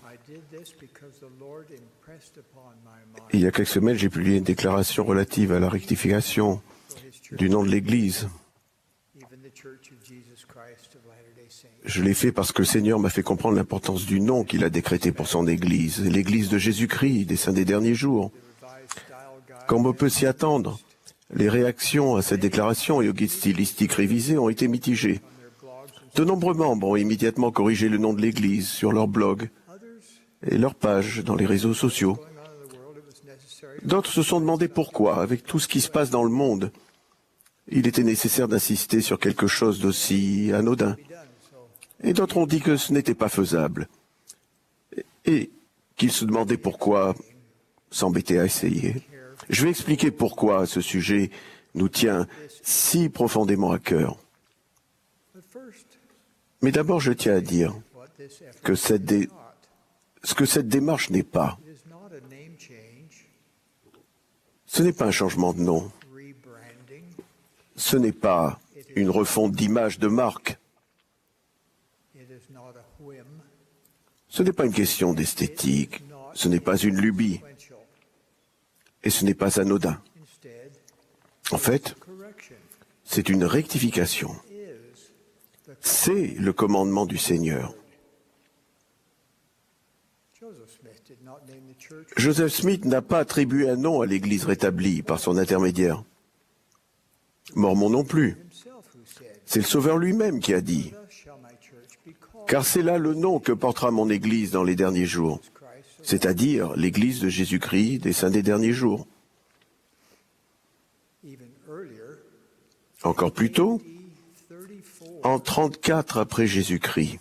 Il y a quelques semaines, j'ai publié une déclaration relative à la rectification du nom de l'Église. Je l'ai fait parce que le Seigneur m'a fait comprendre l'importance du nom qu'il a décrété pour son Église, l'Église de Jésus-Christ, des saints des derniers jours. Comme on peut s'y attendre, les réactions à cette déclaration et au guide stylistique révisé ont été mitigées. De nombreux membres ont immédiatement corrigé le nom de l'Église sur leur blog et leur page dans les réseaux sociaux. D'autres se sont demandé pourquoi, avec tout ce qui se passe dans le monde, il était nécessaire d'insister sur quelque chose d'aussi anodin. Et d'autres ont dit que ce n'était pas faisable et qu'ils se demandaient pourquoi s'embêter à essayer. Je vais expliquer pourquoi ce sujet nous tient si profondément à cœur. Mais d'abord, je tiens à dire que ce que cette démarche n'est pas, ce n'est pas un changement de nom, ce n'est pas une refonte d'image de marque, ce n'est pas une question d'esthétique, ce n'est pas une lubie, et ce n'est pas anodin. En fait, c'est une rectification. C'est le commandement du Seigneur. Joseph Smith n'a pas attribué un nom à l'Église rétablie par son intermédiaire. Mormon non plus. C'est le Sauveur lui-même qui a dit « Car c'est là le nom que portera mon Église dans les derniers jours, c'est-à-dire l'Église de Jésus-Christ des saints des derniers jours. » Encore plus tôt, en 34 après Jésus-Christ,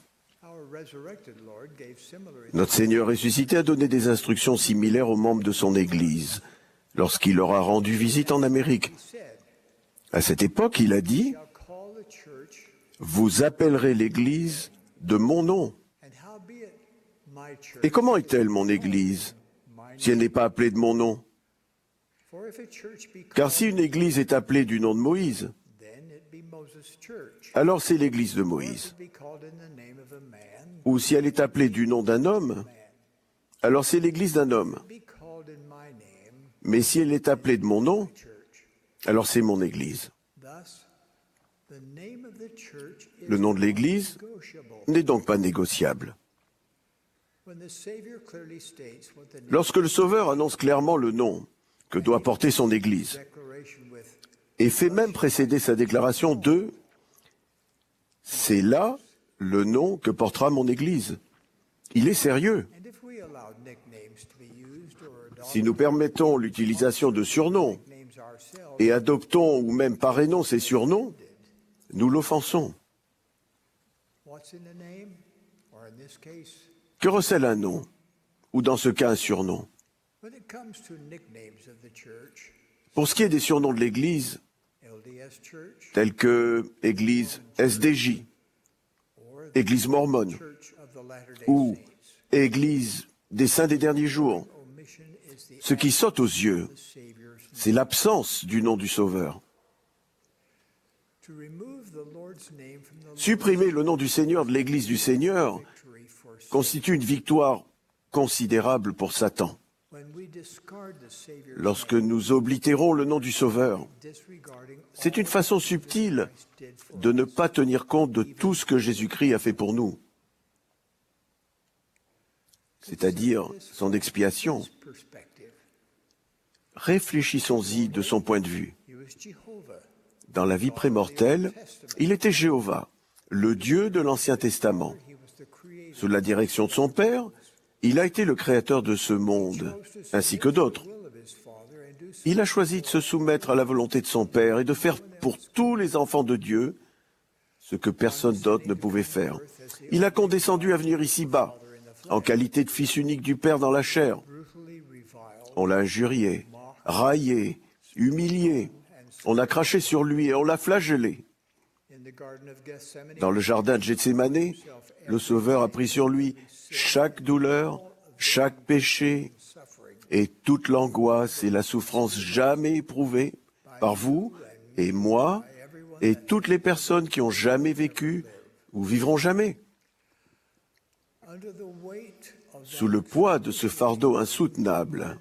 notre Seigneur ressuscité a donné des instructions similaires aux membres de son Église lorsqu'il leur a rendu visite en Amérique. À cette époque, il a dit « Vous appellerez l'Église de mon nom. » Et comment est-elle, mon Église, si elle n'est pas appelée de mon nom? Car si une Église est appelée du nom de Moïse, alors c'est l'Église de Moïse. Ou si elle est appelée du nom d'un homme, alors c'est l'Église d'un homme. Mais si elle est appelée de mon nom, alors c'est mon Église. Le nom de l'Église n'est donc pas négociable. Lorsque le Sauveur annonce clairement le nom que doit porter son Église, et fait même précéder sa déclaration de « C'est là le nom que portera mon Église ». Il est sérieux. Si nous permettons l'utilisation de surnoms et adoptons ou même parrainons ces surnoms, nous l'offensons. Que recèle un nom, ou dans ce cas un surnom? Pour ce qui est des surnoms de l'Église, tels que Église SDJ, Église mormone ou Église des saints des derniers jours, ce qui saute aux yeux, c'est l'absence du nom du Sauveur. Supprimer le nom du Seigneur de l'Église du Seigneur constitue une victoire considérable pour Satan. Lorsque nous oblitérons le nom du Sauveur, c'est une façon subtile de ne pas tenir compte de tout ce que Jésus-Christ a fait pour nous, c'est-à-dire son expiation. Réfléchissons-y de son point de vue. Dans la vie prémortelle, il était Jéhovah, le Dieu de l'Ancien Testament. Sous la direction de son Père, il a été le créateur de ce monde, ainsi que d'autres. Il a choisi de se soumettre à la volonté de son Père et de faire pour tous les enfants de Dieu ce que personne d'autre ne pouvait faire. Il a condescendu à venir ici-bas, en qualité de fils unique du Père dans la chair. On l'a injurié, raillé, humilié. On a craché sur lui et on l'a flagellé. Dans le jardin de Gethsémané, le Sauveur a pris sur lui chaque douleur, chaque péché et toute l'angoisse et la souffrance jamais éprouvées par vous et moi et toutes les personnes qui ont jamais vécu ou vivront jamais. Sous le poids de ce fardeau insoutenable,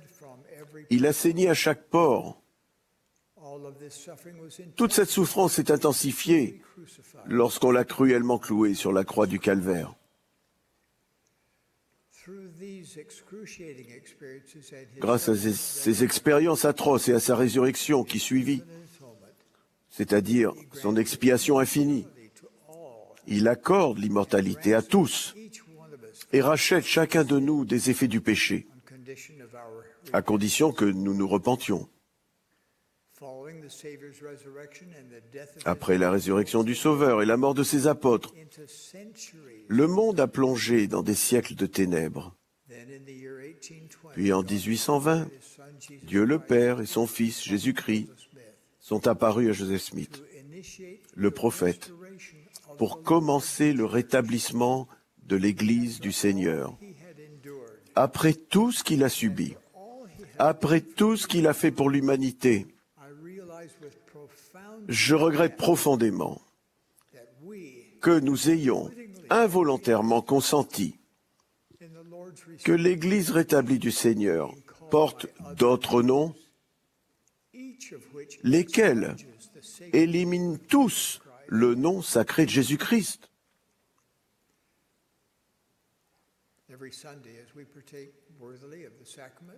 il a saigné à chaque pore. Toute cette souffrance s'est intensifiée lorsqu'on l'a cruellement cloué sur la croix du Calvaire. Grâce à ces expériences atroces et à sa résurrection qui suivit, c'est-à-dire son expiation infinie, il accorde l'immortalité à tous et rachète chacun de nous des effets du péché, à condition que nous nous repentions. Après la résurrection du Sauveur et la mort de ses apôtres, le monde a plongé dans des siècles de ténèbres. Puis en 1820, Dieu le Père et son Fils Jésus-Christ sont apparus à Joseph Smith, le prophète, pour commencer le rétablissement de l'Église du Seigneur. Après tout ce qu'il a subi, après tout ce qu'il a fait pour l'humanité, je regrette profondément que nous ayons involontairement consenti que l'Église rétablie du Seigneur porte d'autres noms, lesquels éliminent tous le nom sacré de Jésus-Christ.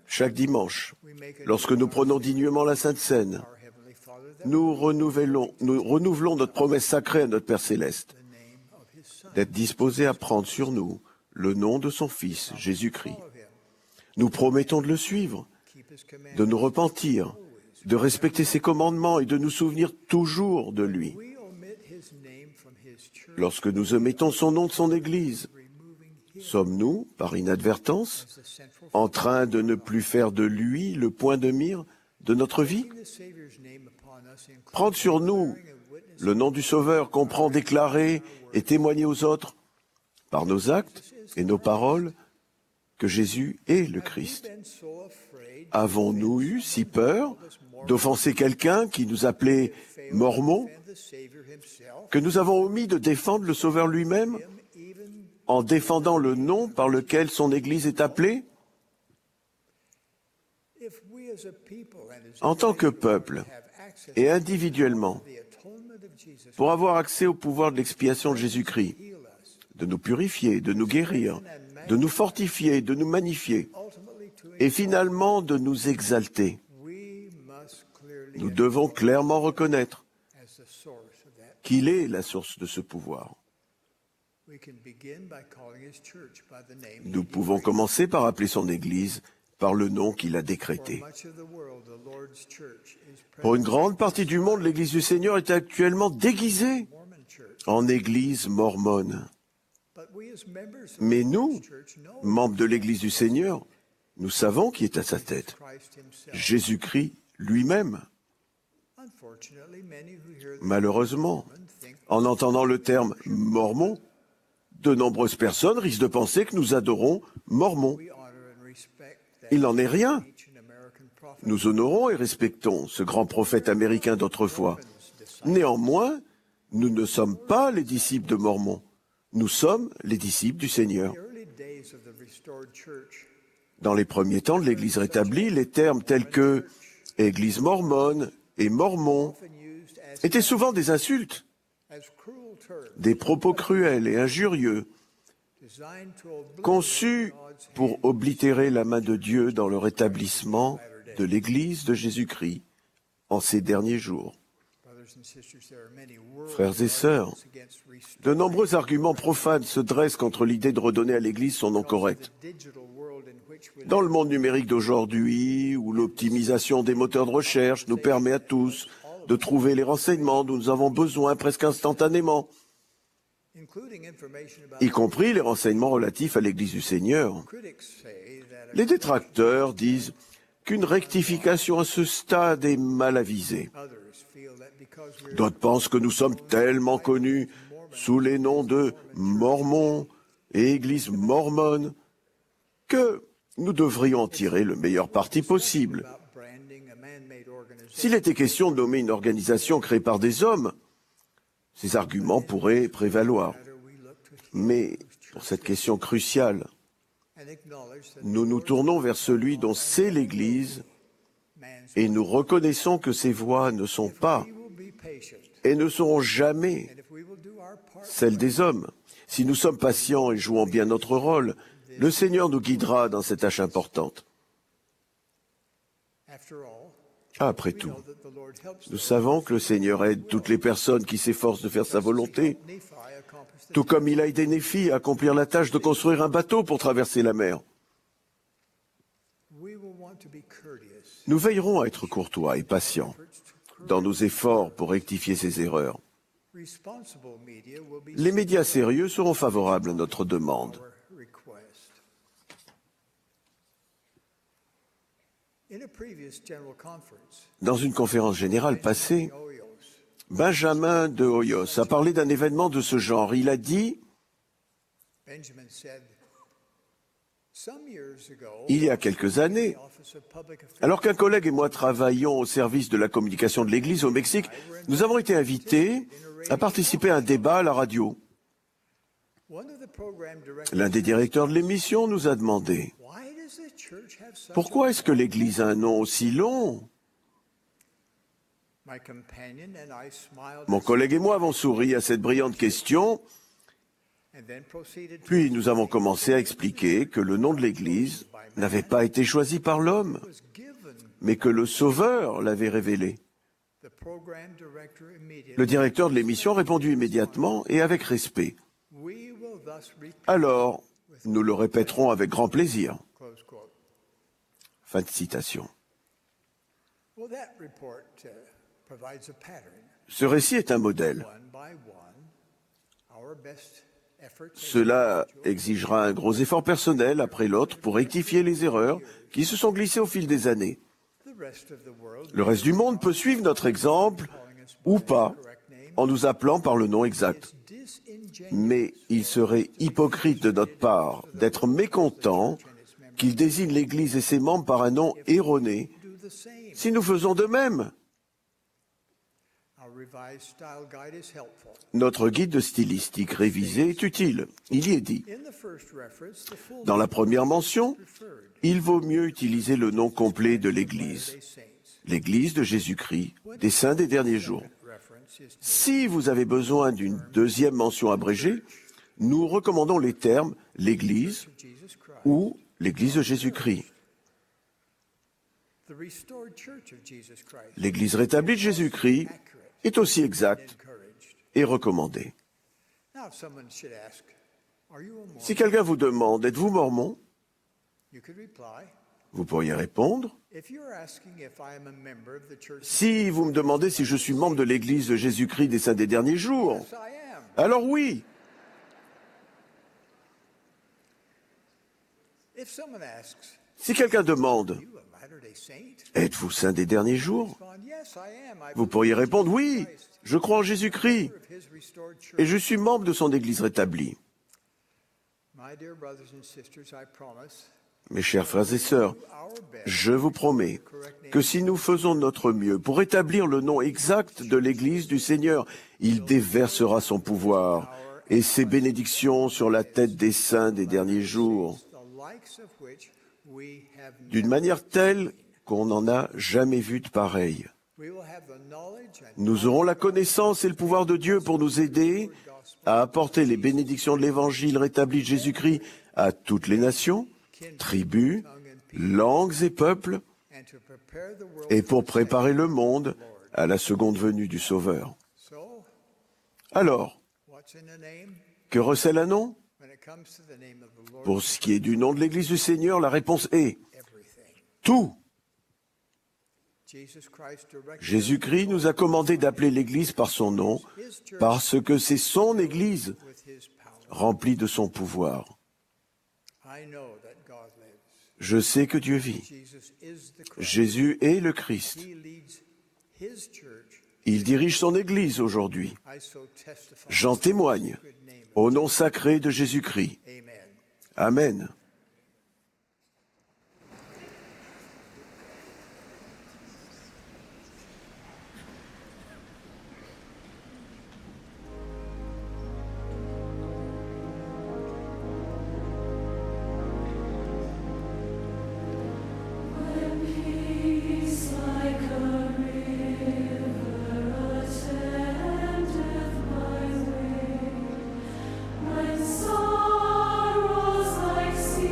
Chaque dimanche, lorsque nous prenons dignement la Sainte Seine, nous renouvelons notre promesse sacrée à notre Père Céleste, d'être disposé à prendre sur nous le nom de son Fils, Jésus-Christ. Nous promettons de le suivre, de nous repentir, de respecter ses commandements et de nous souvenir toujours de lui. Lorsque nous omettons son nom de son Église, sommes-nous, par inadvertance, en train de ne plus faire de lui le point de mire de notre vie? Prendre sur nous le nom du Sauveur comprend déclarer et témoigner aux autres, par nos actes et nos paroles, que Jésus est le Christ. Avons-nous eu si peur d'offenser quelqu'un qui nous appelait Mormon, que nous avons omis de défendre le Sauveur lui-même en défendant le nom par lequel son Église est appelée? En tant que peuple et individuellement, pour avoir accès au pouvoir de l'expiation de Jésus-Christ, de nous purifier, de nous guérir, de nous fortifier, de nous magnifier, et finalement de nous exalter, nous devons clairement reconnaître qu'il est la source de ce pouvoir. Nous pouvons commencer par appeler son Église par le nom qu'il a décrété. Pour une grande partie du monde, l'Église du Seigneur est actuellement déguisée en Église mormone. Mais nous, membres de l'Église du Seigneur, nous savons qui est à sa tête, Jésus-Christ lui-même. Malheureusement, en entendant le terme « mormon », de nombreuses personnes risquent de penser que nous adorons Mormon. Il n'en est rien. Nous honorons et respectons ce grand prophète américain d'autrefois. Néanmoins, nous ne sommes pas les disciples de Mormon. Nous sommes les disciples du Seigneur. Dans les premiers temps de l'Église rétablie, les termes tels que « Église mormone » et « mormon » étaient souvent des insultes, des propos cruels et injurieux, conçus pour oblitérer la main de Dieu dans le rétablissement de l'Église de Jésus-Christ en ces derniers jours. Frères et sœurs, de nombreux arguments profanes se dressent contre l'idée de redonner à l'Église son nom correct. Dans le monde numérique d'aujourd'hui, où l'optimisation des moteurs de recherche nous permet à tous de trouver les renseignements dont nous avons besoin presque instantanément, y compris les renseignements relatifs à l'Église du Seigneur, les détracteurs disent qu'une rectification à ce stade est mal avisée. D'autres pensent que nous sommes tellement connus sous les noms de Mormons et Église mormone que nous devrions en tirer le meilleur parti possible. S'il était question de nommer une organisation créée par des hommes, ces arguments pourraient prévaloir. Mais pour cette question cruciale, nous nous tournons vers celui dont c'est l'Église et nous reconnaissons que ces voix ne sont pas et ne seront jamais celles des hommes. Si nous sommes patients et jouons bien notre rôle, le Seigneur nous guidera dans cette tâche importante. Après tout, nous savons que le Seigneur aide toutes les personnes qui s'efforcent de faire sa volonté, tout comme il a aidé Néphi à accomplir la tâche de construire un bateau pour traverser la mer. Nous veillerons à être courtois et patients dans nos efforts pour rectifier ces erreurs. Les médias sérieux seront favorables à notre demande. Dans une conférence générale passée, Benjamin de Hoyos a parlé d'un événement de ce genre. Il a dit, il y a quelques années, alors qu'un collègue et moi travaillions au service de la communication de l'Église au Mexique, nous avons été invités à participer à un débat à la radio. L'un des directeurs de l'émission nous a demandé « Pourquoi est-ce que l'Église a un nom aussi long ?» Mon collègue et moi avons souri à cette brillante question, puis nous avons commencé à expliquer que le nom de l'Église n'avait pas été choisi par l'homme, mais que le Sauveur l'avait révélé. Le directeur de l'émission répondit immédiatement et avec respect. Alors, nous le répéterons avec grand plaisir. Fin de citation. Ce récit est un modèle. Cela exigera un gros effort personnel après l'autre pour rectifier les erreurs qui se sont glissées au fil des années. Le reste du monde peut suivre notre exemple ou pas en nous appelant par le nom exact. Mais il serait hypocrite de notre part d'être mécontent qu'il désigne l'Église et ses membres par un nom erroné si nous faisons de même. Notre guide de stylistique révisé est utile. Il y est dit. Dans la première mention, il vaut mieux utiliser le nom complet de l'Église. L'Église de Jésus-Christ, des saints des derniers jours. Si vous avez besoin d'une deuxième mention abrégée, nous recommandons les termes l'Église ou l'Église de Jésus-Christ. L'Église rétablie de Jésus-Christ est aussi exacte et recommandée. Si quelqu'un vous demande, êtes-vous mormon? Vous pourriez répondre. Si vous me demandez si je suis membre de l'Église de Jésus-Christ des Saints des Derniers Jours, alors oui. Si quelqu'un demande, êtes-vous Saint des Derniers Jours? Vous pourriez répondre, oui, je crois en Jésus-Christ et je suis membre de son Église rétablie. Mes chers frères et sœurs, je vous promets que si nous faisons notre mieux pour établir le nom exact de l'Église du Seigneur, il déversera son pouvoir et ses bénédictions sur la tête des saints des derniers jours, d'une manière telle qu'on n'en a jamais vu de pareil. Nous aurons la connaissance et le pouvoir de Dieu pour nous aider à apporter les bénédictions de l'Évangile rétabli de Jésus-Christ à toutes les nations, tribus, langues et peuples, et pour préparer le monde à la seconde venue du Sauveur. Alors, que recèle un nom? Pour ce qui est du nom de l'Église du Seigneur, la réponse est tout. Jésus-Christ nous a commandé d'appeler l'Église par son nom, parce que c'est son Église, remplie de son pouvoir. Je sais que Dieu vit. Jésus est le Christ. Il dirige son Église aujourd'hui. J'en témoigne au nom sacré de Jésus-Christ. Amen. Sorrows like sea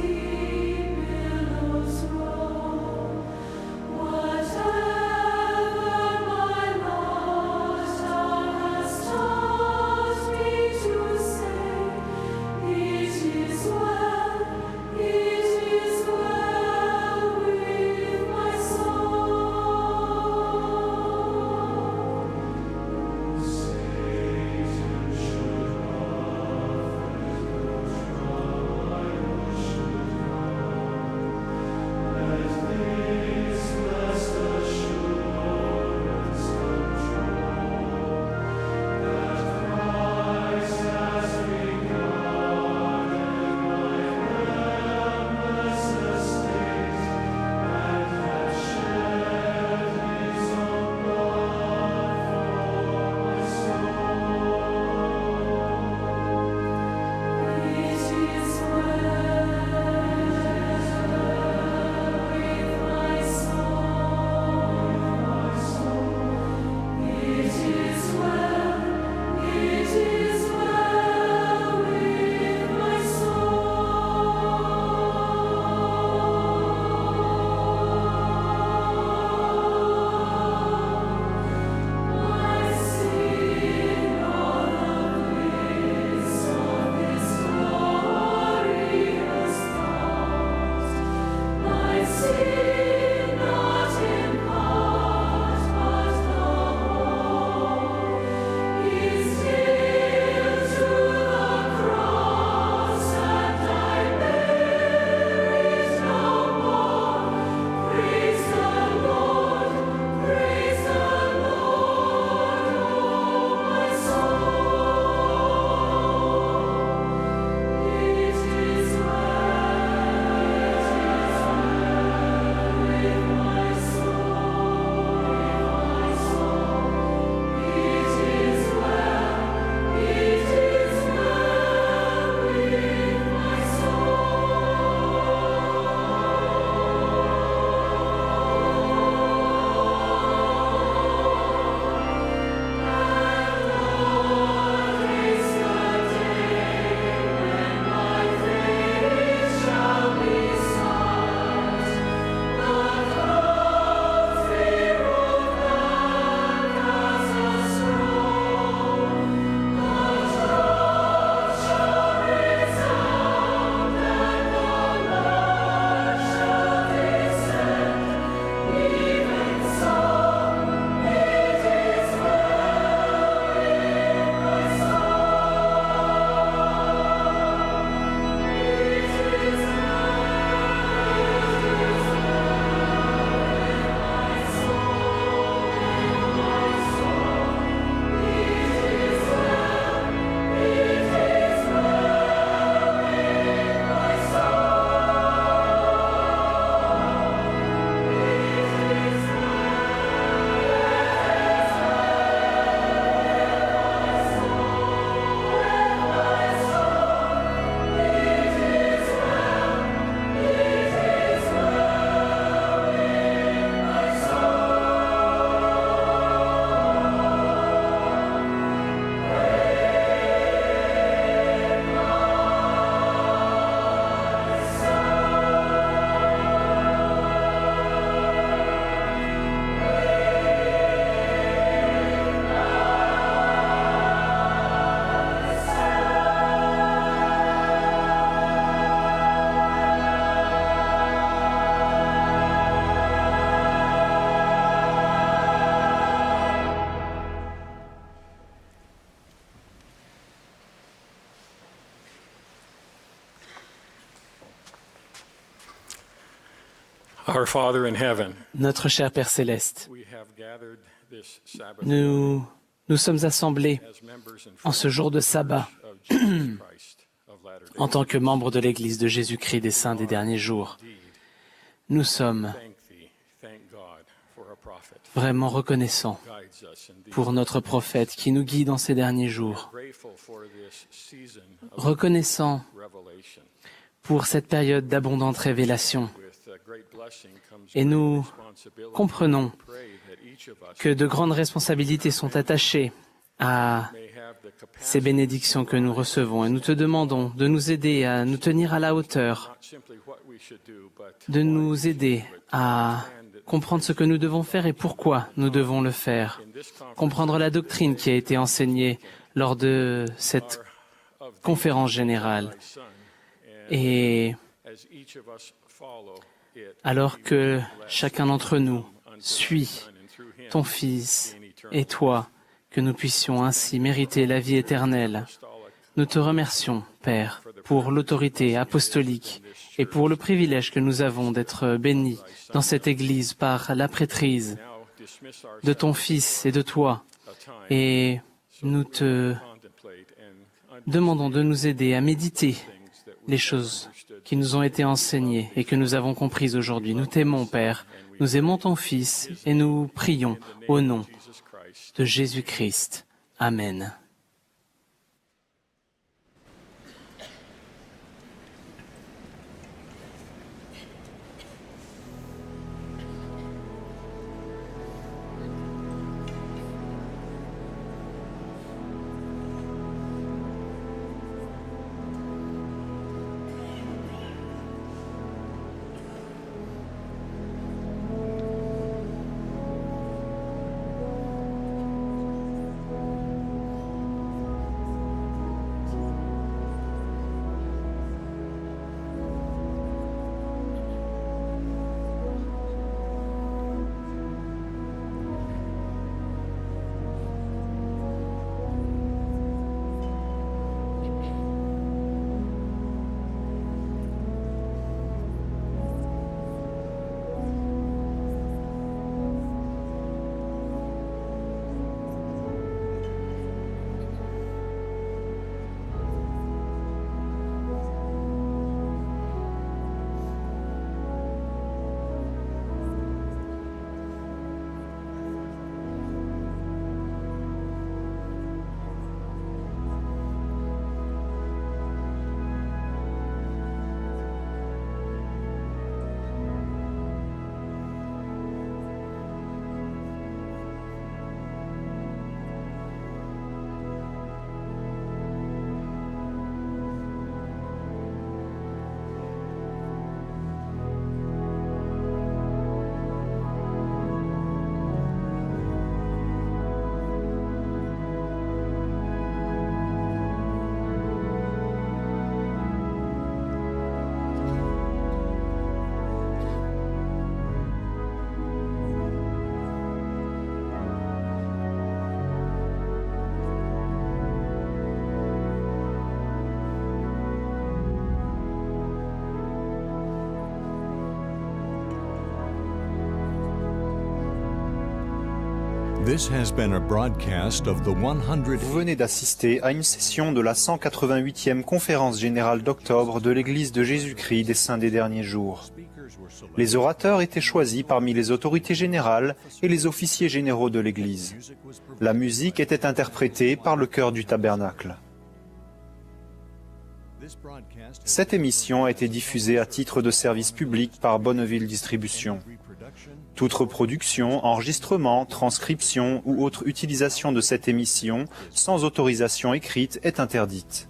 Our Father in heaven, Notre cher Père céleste, we have gathered this Sabbath nous sommes assemblés as members and en ce jour de sabbat of Jesus Christ of Latter-day en tant que membres de l'Église de Jésus-Christ des Saints des derniers jours. Nous sommes Thank God for a prophet vraiment reconnaissants guides us in these pour notre prophète qui nous guide dans ces derniers jours, grateful for this season of reconnaissants revelation. pour cette période d'abondante révélation. With great blessing comes Et nous responsibility. comprenons Pray that each of us que de grandes responsabilités sont attachées à may have the ces bénédictions que nous recevons. Et nous te demandons de nous aider à nous tenir à la hauteur, not simply what we should do, but de nous aider à comprendre ce que nous devons faire et pourquoi nous devons le faire, comprendre la doctrine qui a été enseignée lors de cette conférence générale. Et as each of us follow it, alors que chacun d'entre nous suit ton Fils et toi, que nous puissions ainsi mériter la vie éternelle, nous te remercions, Père, pour l'autorité apostolique et pour le privilège que nous avons d'être bénis dans cette Église par la prêtrise now dismiss our de ton Fils et de toi. Et nous te contemplate and demandons de nous aider à méditer les choses qui nous ont été enseignées et que nous avons comprises aujourd'hui. Nous t'aimons, Père, nous aimons ton Fils et nous prions au nom Jesus Christ. de Jésus-Christ. Amen. This has been a broadcast of the 100. Vous venez d'assister à une session de la 188e conférence générale d'octobre de l'Église de Jésus-Christ des Saints des derniers jours. Les orateurs étaient choisis parmi les autorités générales et les officiers généraux de l'Église. La musique était interprétée par le chœur du tabernacle. Cette émission a été diffusée à titre de service public par Bonneville Distribution. Toute reproduction, enregistrement, transcription ou autre utilisation de cette émission sans autorisation écrite est interdite.